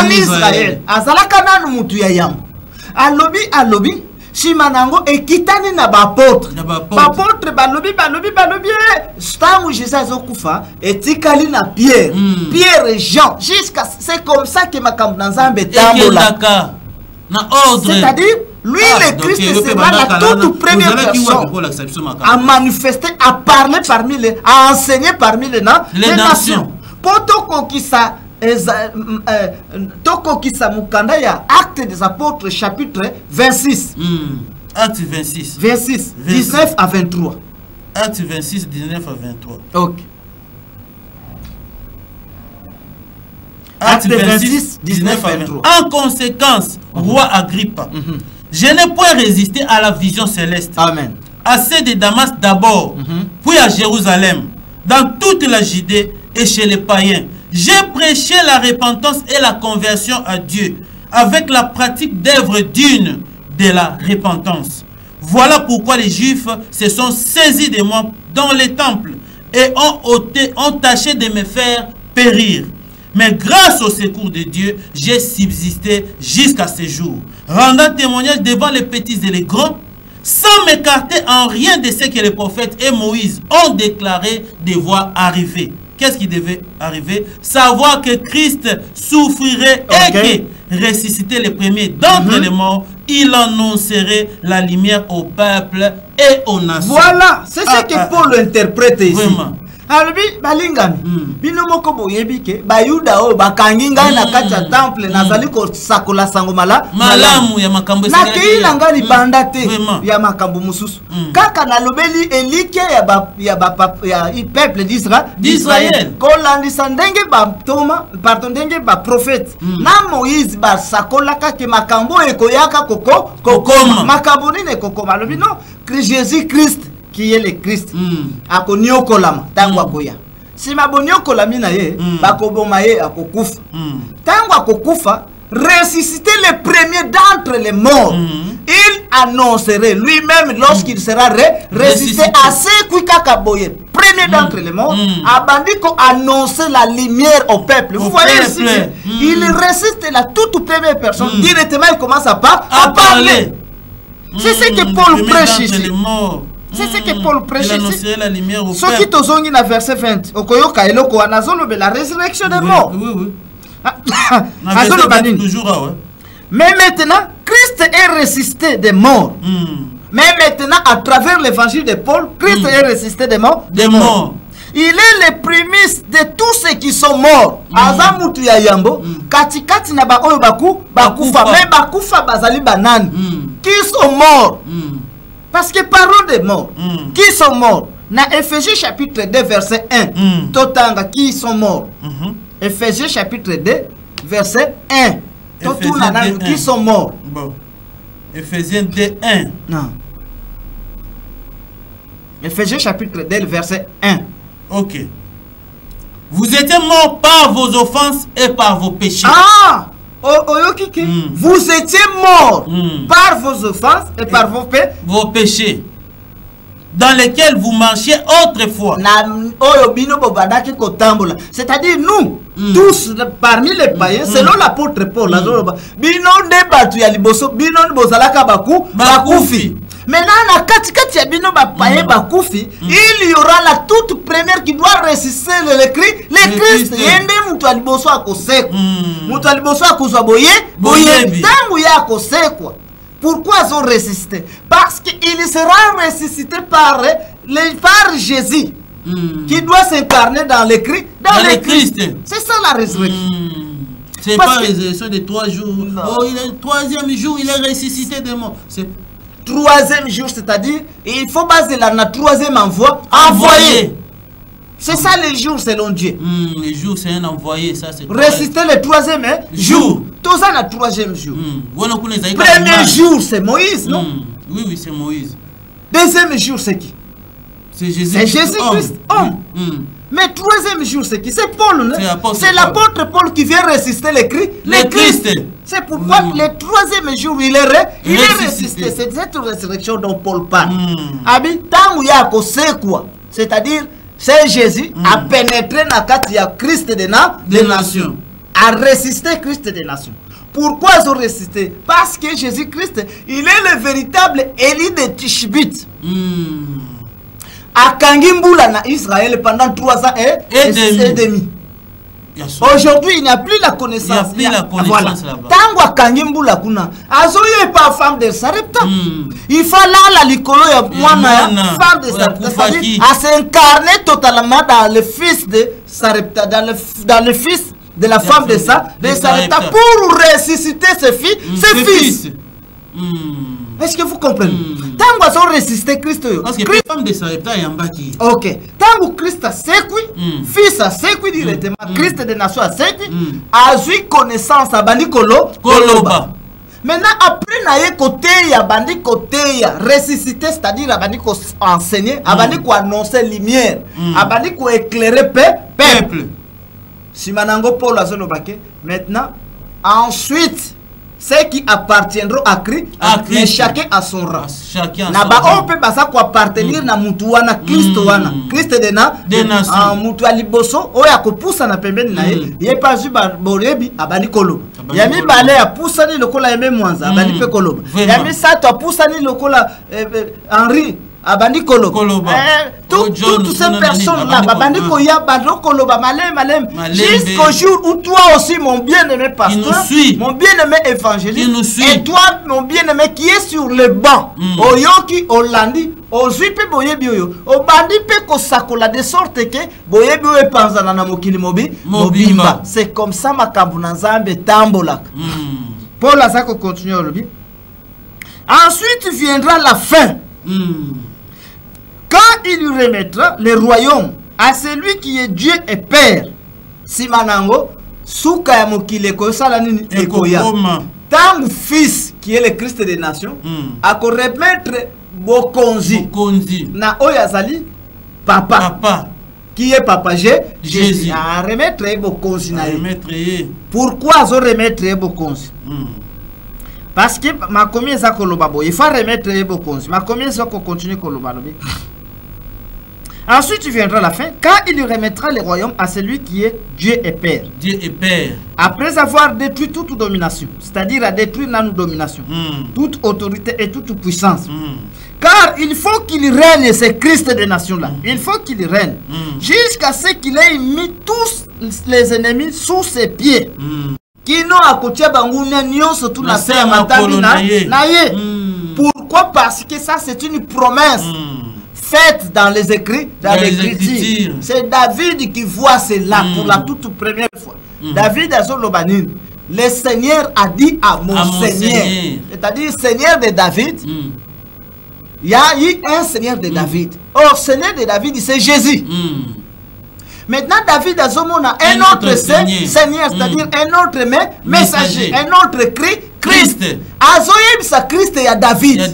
Israël. Alobi. Shimanango ekitani na bapôtre balobi stangu Jésus azokufa etikali na Pierre et Jean jusqu'à c'est comme ça que makambo nzambe tambola na ordre, c'est-à-dire lui le Christ sera la toute première personne à manifester, à parler parmi les, à enseigner parmi les nations. Potoko kisa Toko kisa mukanda ya Actes des Apôtres chapitre 26. Acte 26. 19 à 23. Acte 26, 19 à 23. Ok. Acte 26, 19 à 23. En conséquence, roi Agrippa, je n'ai point résisté à la vision céleste. Amen. À celle de Damas d'abord, puis à Jérusalem, dans toute la Judée et chez les païens. J'ai prêché la repentance et la conversion à Dieu avec la pratique d'œuvres dignes de la repentance. Voilà pourquoi les Juifs se sont saisis de moi dans les temples et ont tâché de me faire périr. Mais grâce au secours de Dieu, j'ai subsisté jusqu'à ce jour, rendant témoignage devant les petits et les grands, sans m'écarter en rien de ce que les prophètes et Moïse ont déclaré devoir arriver. Qu'est-ce qui devait arriver? Savoir que Christ souffrirait et que ressuscité les premiers d'entre les morts, il annoncerait la lumière au peuple et aux nations. Voilà, c'est ce que Paul interprète ici. Vraiment. Albi balingami bino moko boyebi ke bayuda o bakanginga na kati ya temple nazali ko sakola sango malamu ya makambo na kila ngani bandate ya makambo mususu kaka na lobeli elike ya peuple d'Israël ko landisa ndenge ba toma pardon ndenge ba prophète na Moïse ba sakola kake makambo ekoyaka kokoma makambo nine kokoma lobi non Jésus Christ qui est le Christ akonio kolama tango akoya si mabonio kolami na ye bakoboma ye akokufa tango akokufa ressusciter les premiers d'entre les morts il annoncerait lui-même lorsqu'il sera ressuscité à ce kaka boye premier d'entre les morts abandiko annoncer la lumière au peuple. Vous voyez ici il ressuscite la toute première personne directement il commence à parler. C'est ce que Paul prêche ici. C'est ce que Paul prêche ici. Ce qui te zongi na verset 20. Okoyoka eloko anazolo be la résurrection des morts. Oui. Mais maintenant, Christ est ressuscité des morts. Mais maintenant, à travers l'évangile de Paul, Christ est ressuscité des morts. Il est le prémices de tous ceux qui sont morts. Azamutu ya yambo, katikati na ba oyo bakufa, mais bakufa bazali banani qui sont morts. Parce que parlons des morts. Qui sont morts? Dans Éphésiens chapitre 2, verset 1. Totanga, qui sont morts? Éphésiens chapitre 2, verset 1. Qui sont morts? Bon. Éphésiens 2, 1. Non. Éphésiens chapitre 2, verset 1. Ok. Vous étiez morts par vos offenses et par vos péchés. Ah! Vous étiez morts par vos offenses et par vos péchés, dans lesquels vous marchiez autrefois. C'est-à-dire nous, tous parmi les païens, selon l'apôtre Paul, maintenant, il y aura la toute première qui doit résister le Christ. Pourquoi ils ont résisté? Parce qu'il sera ressuscité par Jésus, qui doit s'incarner dans le Christ. C'est ça la résurrection. C'est pas la résurrection de 3 jours. Oh, le 3e jour, il est ressuscité des morts. 3e jour, c'est-à-dire, il faut baser la 3e envoyé. C'est ça les jours selon Dieu. Les jours, c'est un envoyé. Ressusciter le 3e jour. Tout ça, le 3e jour. Premier jour, c'est Moïse, non? Oui, c'est Moïse. 2e jour, c'est qui? C'est Jésus. C'est Jésus-Christ, homme. Mais 3e jour, c'est qui? C'est Paul. C'est l'apôtre Paul qui vient ressusciter le Christ. C'est pourquoi le 3e jour, il est ressuscité. C'est cette résurrection dont Paul parle. C'est-à-dire, c'est Jésus a pénétré dans le Christ des nations. A ressuscité Christ des nations. Pourquoi ils ont ressuscité? Parce que Jésus-Christ, il est le véritable Élie de Tishbit. A Kangimbula na Israël pendant 3 ans et demi. Aujourd'hui, il n'y a plus la connaissance. Il n'y a plus la connaissance là-bas. Tango a Kangimbula kuna. Azoye pas femme de Sarepta. Il faut là la licolo ya femme de Sarepta. C'est-à-dire à s'incarner totalement dans le fils de Sarepta, dans le fils de la femme de Sarepta pour ressusciter ses fils. Est-ce que vous comprenez? Tant que vous ressuscité Christ, parce que la femme de Sarepta est en bas qui. Ok. Tant que Christ a sécui, fils a sécui directement, Christ des nations a sécui, a eu connaissance à Bandi Koloba. Maintenant, après, naïe côté, ya Bandi côté, ya ressuscité, c'est-à-dire à Bandi ko enseigner, à Bandi ko annoncer lumière, à Bandi ko éclairer peuple. Si Manango Paul a zonobake, maintenant, ensuite, ceux qui appartiendront à Christ, mais chacun a son rang. On peut pas appartenir à Mutuana, Christ wana, Christ de na Mutua liboso, oya ko poussa na pembeni na ye, ye pas ju borebi abani kolo. Yami balé a poussa ni lokola yeme mwanza, abani pe kolo. Yami sato a poussa ni lokola Henri abandi koloba. Toutes ces personnes-là, abandi koya bando koloba malem. Jusqu'au jour où toi aussi, mon bien-aimé pasteur, mon bien-aimé évangéliste, et toi, mon bien-aimé qui est sur le banc, oyoki olandi, ozuipe boyebi oyo, obandi pe kosakola de sorte que boyebi oyo panzana na mokili mobimba. C'est comme ça makambu na Nzambe tambolaka. Paul Azako continue aujourd'hui. Ensuite viendra la fin. Quand il remettra le royaume à celui qui est Dieu et Père, Simanango, Souka ya mokile ko sala nini ekoya. Tant fils qui est le Christ des nations, a ko remettre bokonzi na oyazali papa. Qui est papa Jésus. A remettre bokonzi na ye. Pourquoi zo remettre bokonzi? Parce que ma commune ça kolobabo, il faut remettre bokonzi. Ma commune ça continue kolobalobi. Ensuite viendra la fin, quand il remettra le royaume à celui qui est Dieu et Père. Dieu et Père. Après avoir détruit toute domination, c'est-à-dire à détruire notre domination, toute autorité et toute puissance. Car il faut qu'il règne, ce Christ des nations-là. Il faut qu'il règne. Jusqu'à ce qu'il ait mis tous les ennemis sous ses pieds. Kino akotia bangunia nyonso tout na terre matabi na ye. Pourquoi? Parce que ça c'est une promesse faite dans les écrits, dans l'écriture. C'est David qui voit cela pour la toute première fois. David a son lobanin. Le Seigneur a dit à mon Seigneur. C'est-à-dire Seigneur de David. Il y a eu un Seigneur de David. Or, Seigneur de David, c'est Jésus. Maintenant, David a un autre Seigneur, c'est-à-dire un autre messager, un autre Christ. Azoyem sa Christ et David. Il y a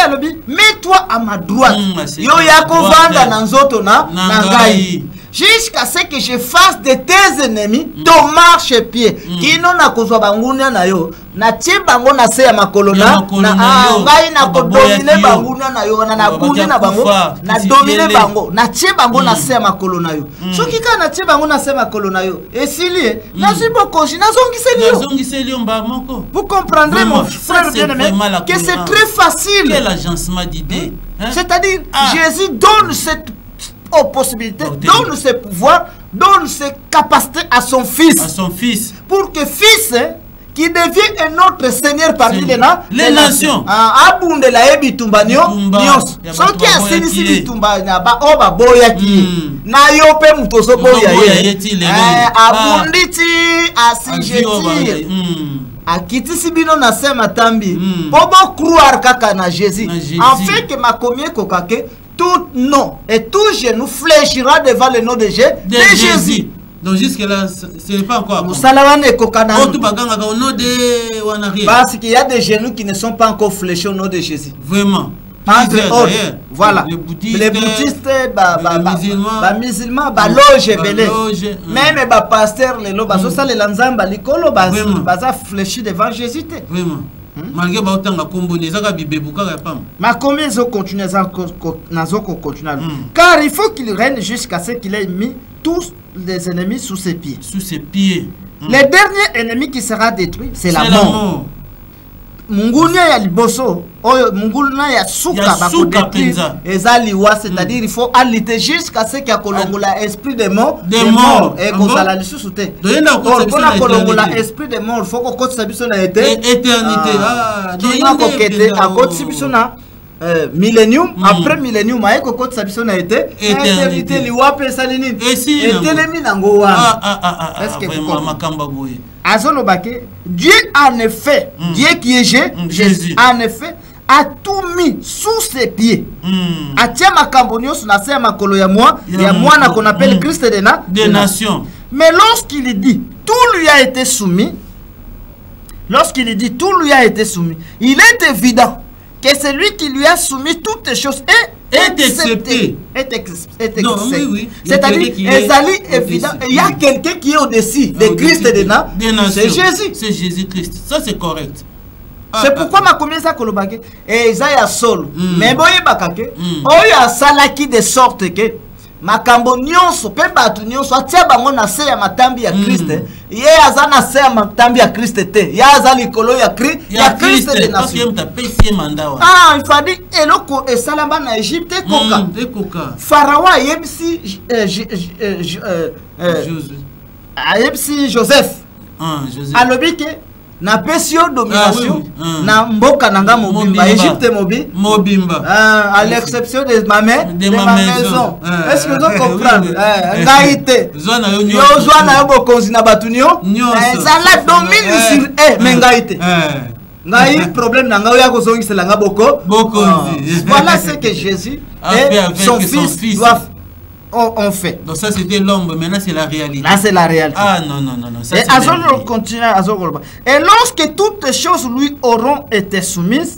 David. Mets-toi à ma droite. Yo yako vanda nanzoto na ngai. Jusqu'à ce que je fasse de tes ennemis ton marche-pied. Kino na kozwa bangunia na yo. Na tie bango na se ya makolo na ngai na kodomine bangunia na yo na gundi na bango na domine bango na tie bango na se ya makolo na yo. Soki ka na tie bango na se ya makolo na yo. Esili na zibokoji na zongiseli yo mba moko. Vous comprendrez mon frère bien-aimé que c'est très facile. Quel agencement d'idées. C'est-à-dire Jésus donne cette possibilité, donne ses pouvoirs, donne ses capacités à son fils. À son fils. Pour que fils qui devient un autre Seigneur parmi les nations. Abunde la ebitumba nyos. So qui a sinisi bitumba na ba oba boya ki. Na yope mutozo boya ye. Abunditi asijeti. Akitisi bino na sema tambi. Bobo croire kaka na Jésus. En fait que ma comie kokake tout nom et tout genou fléchira devant le nom de Jésus. Donc jusque-là, ce n'est pas encore. Parce qu'il y a des genoux qui ne sont pas encore fléchis au nom de Jésus. Vraiment. Entre autres, voilà. Les bouddhistes, les musulmans, loge, même les pasteurs, les lobes, les lanzamba, les colos, fléchis devant Jésus. Vraiment. Malgré ma combien ils ont continué car il faut qu'il règne jusqu'à ce qu'il ait mis tous les ennemis sous ses pieds. Sous ses pieds. Le dernier ennemi qui sera détruit, c'est la mort. Mungunia ya liboso, mungunia ya suka ezaliwa, c'est-à-dire il faut aliter jusqu'à ce qu'il y a kolongola esprit de mort, et kozala lisusu te. Pour kolongola esprit de mort, il faut qu'on sabiso na éternité. Kina kokete akoti sabiso na millénium, après millénium aye kokoti sabiso na éternité liwa pesa nini? Etelemi nango wana. Est-ce que vous comprenez? Dieu en effet, Dieu qui est Jésus, en effet, a tout mis sous ses pieds. Atia makambonio sunasema makolo ya moi na qu'on appelle Christ des nations. Mais lorsqu'il dit tout lui a été soumis, il est évident que celui qui lui a soumis toutes les choses est accepté. C'est-à-dire, évident, il y a quelqu'un qui est au-dessus de Christ des nations. C'est Jésus. C'est Jésus-Christ. Ça, c'est correct. C'est pourquoi ma commune ça kolobake et Isaïa sol. Mais boye bakake. Oya salaki de sorte que makambo nyonso pe batu nyonso atia bango na se ya matambi ya Christ. Ye aza na se ya matambi ya Christ te. Ya aza likolo ya Christ des nations. Ah, il faut dire eloko esalamba na Égypte koka. Pharaon yebisi Joseph. Alobike na pesio domination na mboka nanga mobimba Égypte mobimba à l'exception de ma maison. Est-ce que vous comprenez? Ngaite yo zwana yo bokonzi na batunio ezala domine sur mais ngaite ngai problème nanga ya kozongisela nga bokonzi. Voilà ce que Jésus et son fils doivent ont fait. Donc ça c'était l'ombre, maintenant c'est la réalité. Là c'est la réalité. Ah non. Ça, et Azor continue. Et lorsque toutes les choses lui auront été soumises,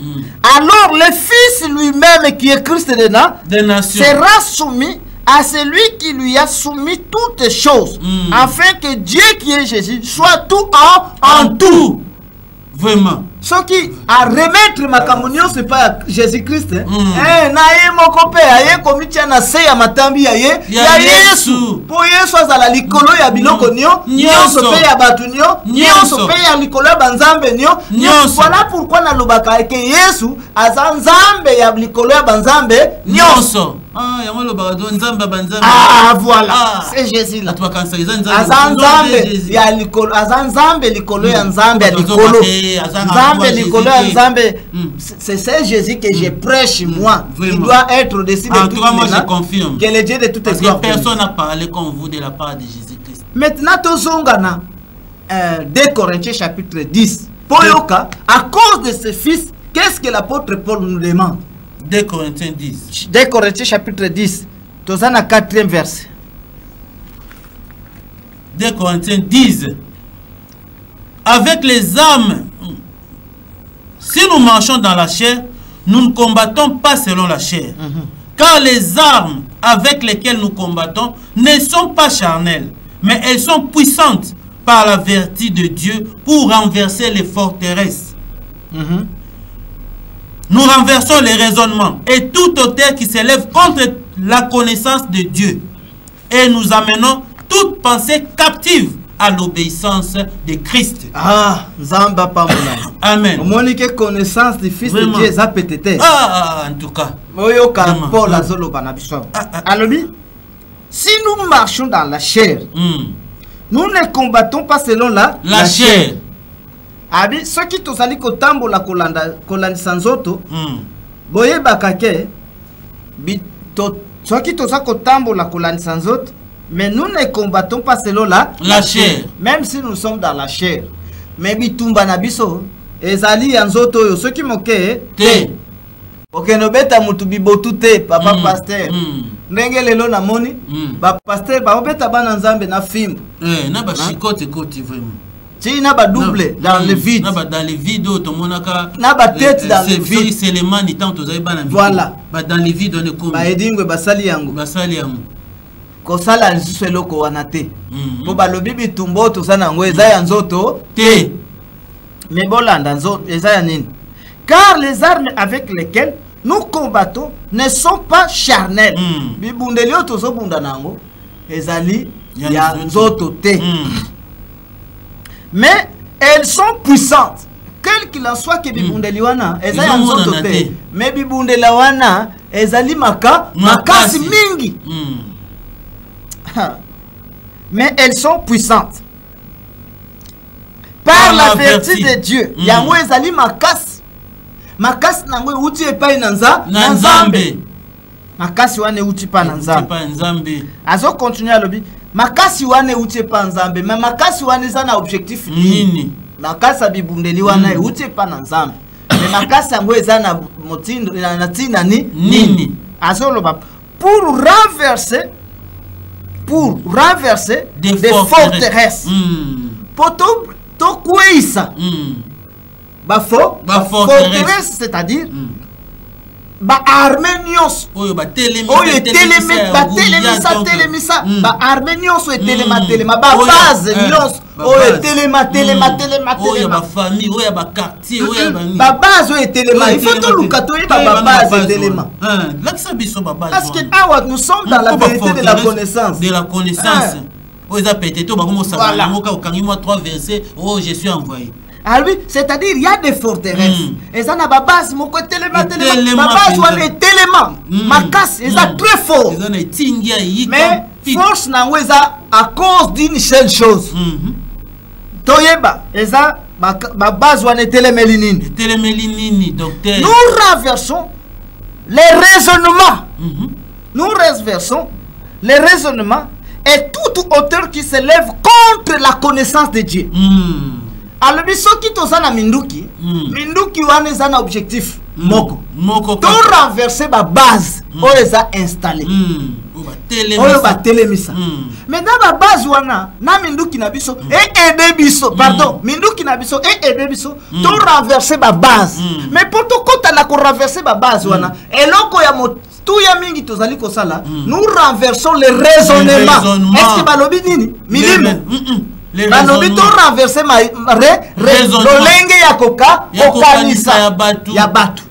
alors le Fils lui-même qui est Christ des nations sera soumis à celui qui lui a soumis toutes les choses, afin que Dieu qui est Jésus soit tout en tout. Vraiment. Ce qui a remettre ma communion, c'est pas Jésus-Christ. Naye moko pe aye komitia na se ya matambi ya Yesu. Po Yesu azala likolo ya biloko nyonso pe ya batu nyonso pe ya likolo ya banzambe nyonso. Voilà pourquoi na lobaka ke Yesu aza nzambe ya likolo ya banzambe nyonso. Ah voilà, c'est Jésus là. Aza nzambe ya likolo, aza nzambe likolo ya nzambe ya likolo. C'est Jésus que je prêche moi. Il doit être au-dessus de tout. Moi je confirme. Que le Dieu de toutes les gloires. Personne n'a parlé comme vous de la part de Jésus-Christ. Maintenant, Tozongana 2 Corinthiens chapitre 10. Poyoka, à cause de ce fils qu'est-ce que l'apôtre Paul nous demande? 2 Corinthiens 10. 2 Corinthiens chapitre 10. Dans la 4e verset. 2 Corinthiens 10. Avec les âmes, si nous marchons dans la chair, nous ne combattons pas selon la chair. Car les armes avec lesquelles nous combattons ne sont pas charnelles, mais elles sont puissantes par la vertu de Dieu pour renverser les forteresses. Nous renversons les raisonnements et tout auteur qui s'élève contre la connaissance de Dieu. Et nous amenons toute pensée captive à l'obéissance de Christ. Ah, Zamba Pamouna. Amen. Monique connaissance du Fils de Dieu, ça peut être. Ah, en tout cas. Paul Azolo Banabishon. Alors, si nous marchons dans la chair, nous ne combattons pas selon la chair. Abi, ceux qui tous allés kotambo la kolanda sanzoto, boye bakake, ceux qui tous allés kotambo la kolanda sanzoto, mais nous ne combattons pas selon la chair. Même si nous sommes dans la chair. Mais bitumba nabiso, ezali anzoto yo, ceux qui moke, te. Ok, no beta mutu bibotu te, papa pasteur. Ndenge lelo na moni, ba pasteur, ba obeta bana nzambe na fimbo. Na ba chikote koti vraiment. Tu n'as pas doublé dans le vide. Dans les vides, tout le monde n'a pas tête dans le vide. C'est les mains, voilà. Dans les vides, on est comme. Baedingue basali yango. Basali yango. Kosala nzuselo ko wanate. Po balobi bitumbo to sana ngo eza ya nzoto te. Mais bolanda nzoto eza ya nini? Car les armes avec lesquelles nous combattons ne sont pas charnelles. Bibundelio to zo bunda nango ezali ya nzoto te. Mais elles sont puissantes. Quel qu'il en soit que bibundeliwana, ezali nzoto te. Mais bibundelawana ezali makasi mingi. Mais elles sont puissantes. Par la vertu de Dieu. Yango ezali makasi. Makasi nango uti epai na nzambe. Makasi wane uti pa na nzambe. Azo continuer à lobi. Makasi wane uti pa nzambe. Mais makasi wane za na objectif nini? Makasi bibundeli wana uti pa na nzambe. Mais makasi yango eza na motindo na tina nini? Azo loba pour renverser des forteresses. Poto to kweisa. Forteresse, c'est-à-dire arménios. Oyo telemisa arménios et telema base nyos. Oyo telema. Oyo ba famille, oyo ba quartier, oyo ba base oyo telema. Il faut tout lukato ba base telema. Là que ça biso ba base. Parce que nous sommes dans la vérité de la connaissance. De la connaissance. Oyo za pété to ba komo sabala moka okangi moi 3 versets. Oh, je suis envoyé. Ah oui, c'est-à-dire il y a des forteresses. Et ça n'a pas base, mon côté téléma. Ma base, on est téléma. Ma casse, ils sont très fort. Mais force n'a pas à cause d'une seule chose. Toyeba, ma base, on est télémélinine. Télémélinine, docteur. Nous renversons les raisonnements. Nous renversons les raisonnements et tout auteur qui s'élève contre la connaissance de Dieu. Alors, ceux qui sont dans Minduki, Minduki wane zana objectif moko. To renverser ma base, on les a installés. On va télémisa. Mais dans ma base wana, na Minduki na biso et aider biso, pardon, Minduki na biso et aider biso, to renverser ma base. Mais pour tout compte na ko renverser ma base wana, eloko ya tout ya mingi tozali ko sala, nous renversons les raisonnements. Est-ce que balobi nini? Milimo. Balobi to renverser ma lolenge ya koka okanisa ya batu.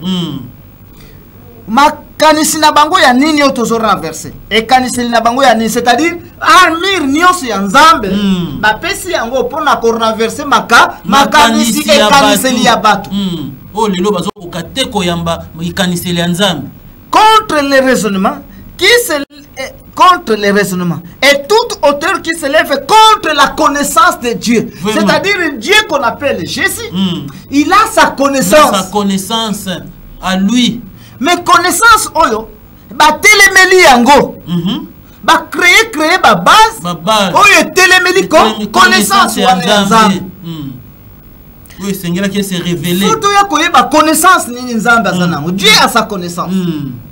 Makanisi na bango ya nini yo tozo renverser? E kanisi na bango ya nini? C'est-à-dire armure nyonso ya nzambe bapesi yango pona ko renverser makanisi e kanisi ya batu. Oh lelo bazo okateko yamba ikanisi ya nzambe. Contre les raisonnements contre les raisonnements et tout auteur qui se lève contre la connaissance de Dieu, c'est-à-dire Dieu qu'on appelle Jésus, il a sa connaissance. Sa connaissance à lui. Mais connaissance oyo, ba téléméli yango, ba créer ba base, oyo téléméli connaissance wana nzambe. Oui, Seigneur qui s'est révélé. Faut ya koyeba connaissance nini nzambe azana. Dieu a sa connaissance.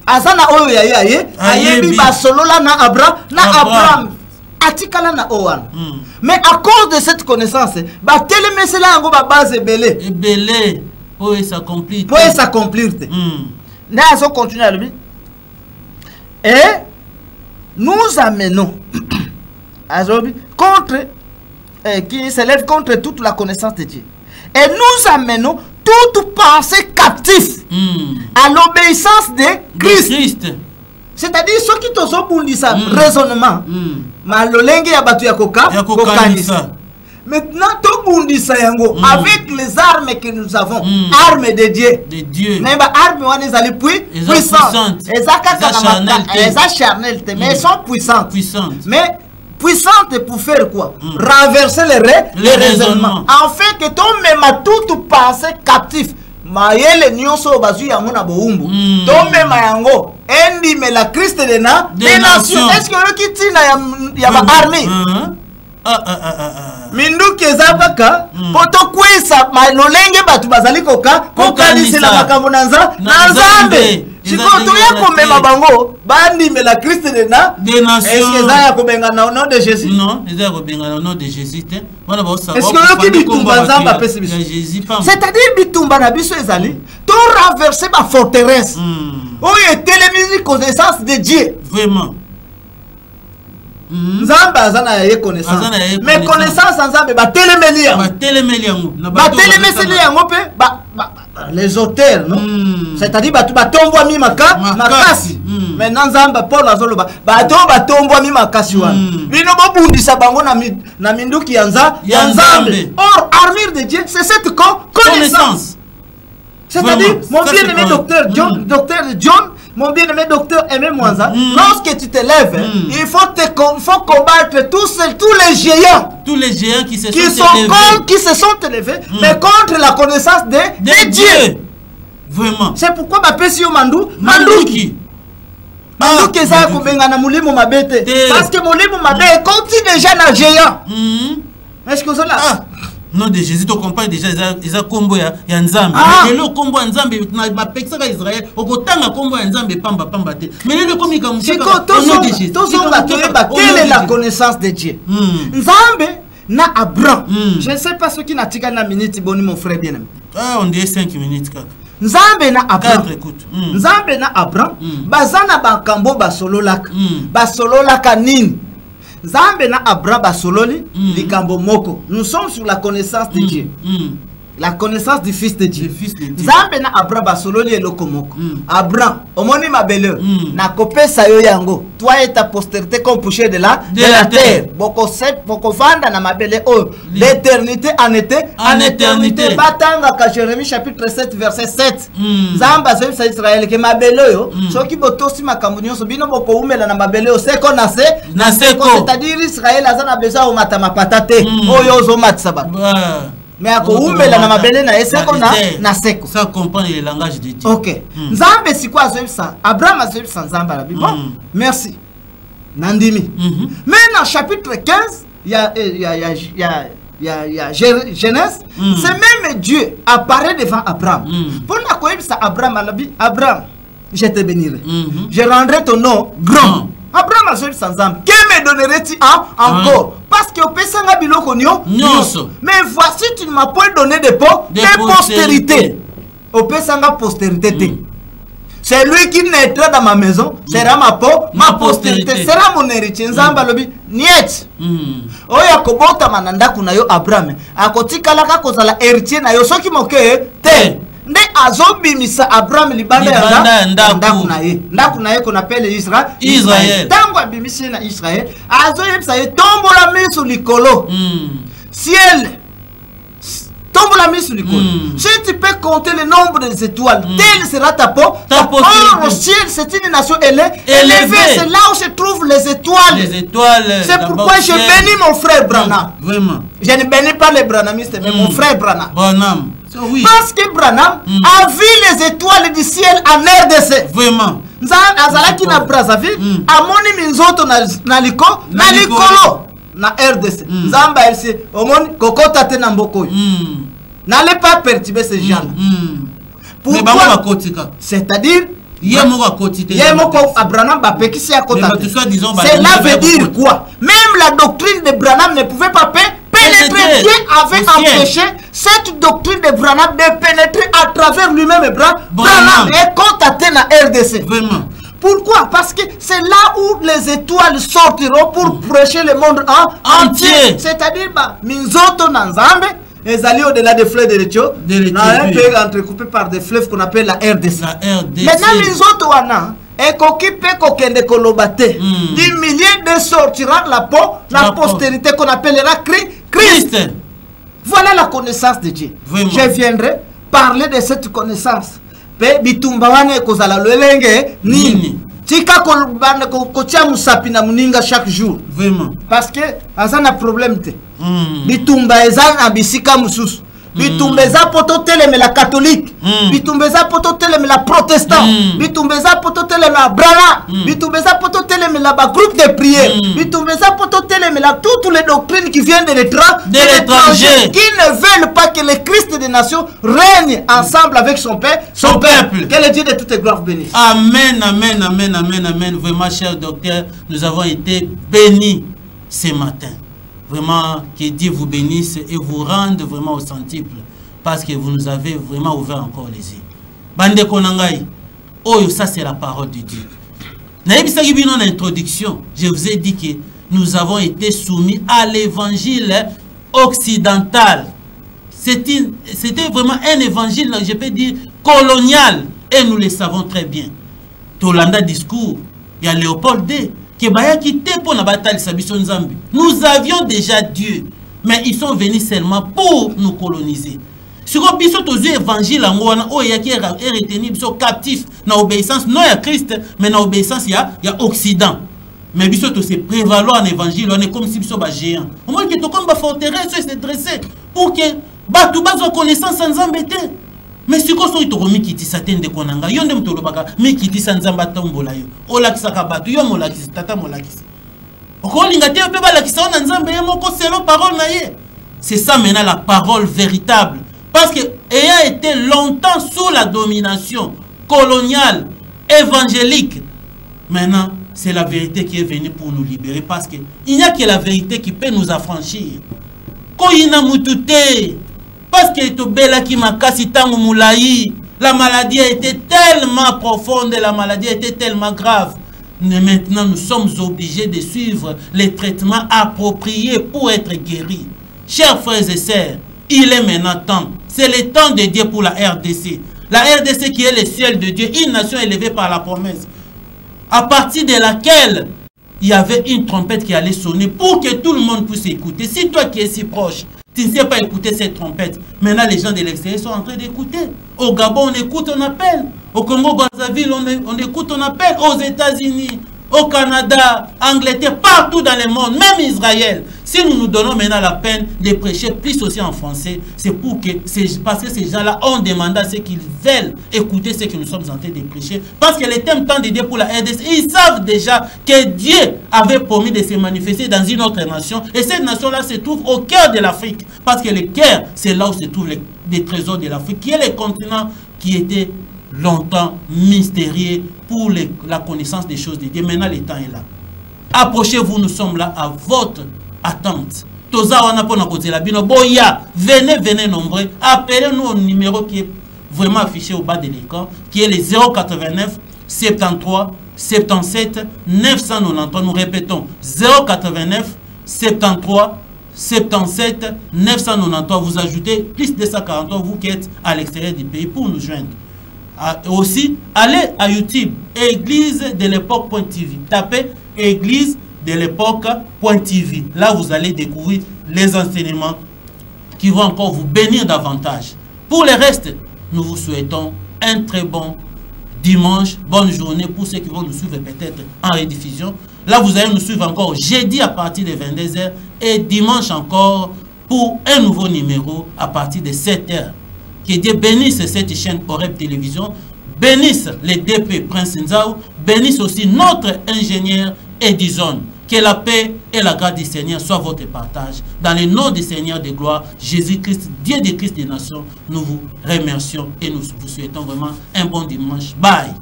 Azana oyo ya ayebi ba solola na Abraham. Atikala na owan. Mais à cause de cette connaissance, ba telemesela yango ba base belé. Belé pour s'accomplir. Pour s'accomplir. Là on continue à lui. Et nous amenons contre qui s'élève contre toute la connaissance de Dieu. Et nous amenons toute pensée captive à l'obéissance de Christ. C'est-à-dire ceux qui te sont bundisa raisonnement. Malolenge ya batu ya kokanisa. Maintenant to bundisa yango avec les armes que nous avons, armes de Dieu. De Dieu. Mais ba armes wana ezali puissantes. Eza charnel, mais elles sont puissantes. Mais puissante pour faire quoi? Renverser les raisonnements. En fait que ton même toute pensée captive. Maëlle nyonso bazu yango na boumbu. Ton même yango endi mais la Christ des nations. Est-ce que le kitina ya ba armée? Mindu kezabaka poto kwesa malolenge batu bazali kokanisi la makambo na nzambe. Sikoto ya komema bango bandi me la Christ des nations. Est-ce que ça ya kobenga na au nom de Jésus? Non, ils ya kobenga na au nom de Jésus. Est-ce que le bitumba nzamba pesi biso? C'est-à-dire bitumba na biso ezali to renverser ba forteresse. Oyo télémise connaissance de Dieu. Vraiment. Nzamba azana ya connaissance. Mais connaissance nzambe ba telemeli yango. Ba telemeli yango pe les auteurs, non? C'est-à-dire ba tombo mi makasi. Maintenant nzamba Paul azoloba ba tombo mi makasi wana. Bino bo bundisa bango na minduki ya nzambe. Or armure de Dieu c'est cette connaissance. C'est-à-dire mon bien-aimé docteur John, mon bien-aimé docteur Aimé Mwanza, lorsque tu te lèves, il faut combattre tous les géants. Tous les géants qui se sont élevés, mais contre la connaissance de Dieu. Vraiment. C'est pourquoi ma pesio manduki. Manduki eza kobenga na mulimo mabete. Parce que mulimo mabete continue déjà na géant. Est-ce que ça là? Non de Jésus, tu comprends déjà les combo ya Nzambe. Mais le combo ya Nzambe na peksa ka Israël, okotanga combo ya Nzambe pamba te. Mais le combo comme c'est nom de Jésus. Quelle est la connaissance de Dieu? Nzambe na Abraham. Je ne sais pas ce qui n'a tika na minute boni mon frère bien-aimé. On dit 5 minutes kaka. Nzambe na Abraham. Nzambe na Abraham bazana bakambo basololaka nini? Nzambe na Abraham basololi likambo moko. Nous sommes sur la connaissance de Dieu. La connaissance du fils de Dieu. Nzambe na Abraham basololi eloko moko. Abraham, omoni mabele na kopesa yo yango. Toi et ta postérité comme poussière de la terre. Boko vanda na mabele oh l'éternité en éternité. Batanga ka Jérémie chapitre 7 verset 7. Nzambe azebisa Israël ke mabele yo soki botosi makambo nyonso bino boko umela na mabele yo seko na seko. C'est-à-dire Israël azana besoin o matama patate oyo zo matsa ba. Mais à Koumbela na mabele na eseko na seko. Ça comprend le langage de Dieu. OK. Nzambe si quoi ça? Abraham a fait ça nzamba la Bible. Merci. Nandimi. Mais dans chapitre 15, il y a Genèse, c'est même Dieu apparaît devant Abraham. Pour la quoi ça Abraham a la Bible, Abraham, je te bénirai. Je rendrai ton nom grand. Abraham a fait ça nzamba. Que me donnerais-tu encore? Parce que pesanga biloko nyonso. Mais voici tu ne m'as point donné de postérité. Au pesanga postérité. C'est lui qui naîtra dans ma maison, sera ma postérité, sera mon héritier. Nzamba lobi niet. Oya kobota mananda kuna yo Abraham. Akotika laka kozala héritier na yo soki moke te. Nde azobimisa Abraham libanda ya ndaku na ye qu'on appelle Israël. Tango abimisi na Israël, azoyebisa ye tombola miso likolo. Ciel tombola miso likolo. Si tu peux compter le nombre des étoiles, telle sera ta postérité. Or au ciel, c'est une nation élevée. C'est là où se trouvent les étoiles. C'est pourquoi je bénis mon frère Branham. Vraiment. Je ne bénis pas les Branhamistes, mais mon frère Branham. Oui. Parce que Branham a vu les étoiles du ciel en RDC. Vraiment. Azalaki na Brazzaville, amoni minzoto na likolo na RDC. Nzamba elsi omoni kokota te na mboko. N'allez pas perturber ces gens. Pourquoi? C'est-à-dire, cela veut dire quoi? Même la doctrine de Branham ne pouvait pas pénétrer. Dieu avait empêché cette doctrine de Branham de pénétrer à travers lui-même Branham et contact na RDC. Vraiment. Pourquoi? Parce que c'est là où les étoiles sortiront pour prêcher le monde entier. C'est-à-dire, Minzoto Nanzambe, les alliés au-delà des fleuves de l'Éthiopie, un pays entrecoupé par des fleuves qu'on appelle la RDC. Maintenant, Minzoto Wana, et qu'occupé kokende kolobate, du millier de sortira la postérité qu'on appellera Christ. Voilà la connaissance de Dieu. Vraiment. Je viendrai parler de cette connaissance. Pe bitumba wane kozala lelenge nini tika kolbana kocha musapi na muninga chaque jour. Vraiment. Parce que azana problème te bitumba ezana bisika mususu bitumba za poto teleme la catholique bitumba za poto teleme la protestant bitumba za poto teleme la brana bitumba za poto teleme la groupe de prière bitumba za poto teleme la toutes les doctrines qui viennent de l'étranger qui ne veulent pas que le Christ des nations règne ensemble avec son peuple. Que le Dieu de toutes les gloires bénisse. Amen, amen, amen, amen, amen. Vraiment, cher docteur, nous avons été bénis ce matin. Vraiment, que Dieu vous bénisse et vous rende vraiment au centuple. Parce que vous nous avez vraiment ouvert encore les yeux. Bande Konangai, oh, ça c'est la parole de Dieu. Dans l'introduction, je vous ai dit que nous avons été soumis à l'évangile occidental. C'était vraiment un évangile, je peux dire, colonial. Et nous le savons très bien. Tolanda discours, il y a Léopold D. Nous avions déjà Dieu, mais ils sont venus seulement pour nous coloniser. Si vous avez l'évangile, vous avez retenu captif dans l'obéissance, non à Christ, mais dans l'obéissance, il y a Occident. Mais vous avez prévaloir en évangile, on est comme si vous étiez géant. Au moins, que comme une forteresse se dressée pour que tout bas de connaissance sans embêter. Mais si vous avez dit que vous avez dit que vous avez dit que vous avez dit que vous avez dit que vous avez dit que vous avez dit que vous avez dit que c'est ça maintenant la parole véritable. Parce que ayant été longtemps sous la domination coloniale, évangélique, maintenant c'est la vérité qui est venue pour nous libérer. Parce qu'il n'y a que la vérité qui peut nous affranchir. Parce que la maladie a été tellement profonde, la maladie a été tellement grave. Mais maintenant, nous sommes obligés de suivre les traitements appropriés pour être guéris. Chers frères et sœurs, il est maintenant temps. C'est le temps de Dieu pour la RDC. La RDC qui est le ciel de Dieu, une nation élevée par la promesse. À partir de laquelle il y avait une trompette qui allait sonner pour que tout le monde puisse écouter. Si toi qui es si proche, tu ne sais pas écouter cette trompette. Maintenant, les gens de l'extérieur sont en train d'écouter. Au Gabon, on écoute, on appelle. Au Congo-Brazzaville, on écoute, on appelle. Aux États-Unis, au Canada, Angleterre, partout dans le monde, même Israël. Si nous nous donnons maintenant la peine de prêcher plus aussi en français, c'est parce que ces gens-là ont demandé à ce qu'ils veulent écouter ce que nous sommes en train de prêcher. Parce que les thèmes temps de Dieu pour la RDC, ils savent déjà que Dieu avait promis de se manifester dans une autre nation. Et cette nation-là se trouve au cœur de l'Afrique. Parce que le cœur, c'est là où se trouvent les trésors de l'Afrique, qui est le continent qui était longtemps mystérieux pour la connaissance des choses de Dieu. Maintenant, le temps est là. Approchez-vous, nous sommes là à votre attente. Venez nombreux. Appelez-nous au numéro qui est vraiment affiché au bas de l'écran, qui est le 089 73 77 993. Nous répétons 089 73 77 993. Vous ajoutez plus 243, vous qui êtes à l'extérieur du pays, pour nous joindre. Aussi, allez à YouTube, Église de l'époque.tv. Tapez Église de l'époque.tv. Là, vous allez découvrir les enseignements qui vont encore vous bénir davantage. Pour le reste, nous vous souhaitons un très bon dimanche, bonne journée pour ceux qui vont nous suivre peut-être en rediffusion. Là, vous allez nous suivre encore jeudi à partir de 22h et dimanche encore pour un nouveau numéro à partir de 7h. Que Dieu bénisse cette chaîne Oreb Télévision, bénisse les DP Prince Nzao, bénisse aussi notre ingénieur et disons que la paix et la grâce du Seigneur soient votre partage. Dans le nom du Seigneur de gloire, Jésus-Christ, Dieu de Christ des nations, nous vous remercions et nous vous souhaitons vraiment un bon dimanche. Bye.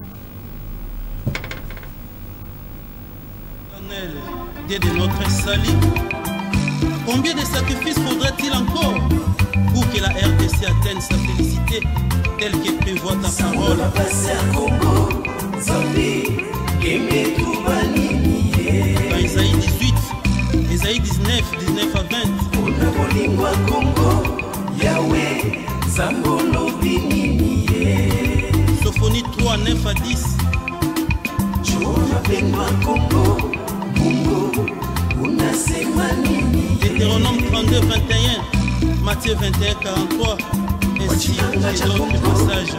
Dieu de notre salut, combien de sacrifices faudrait-il encore pour que la RDC atteigne sa félicité telle que prévoit ta parole? Dans Isaïe 18, Isaïe 19, 19 à 20. Sophonie 3, 9 à 10. Deutéronome 32, 21. Matthieu 21, 43. Ainsi que d'autres passages.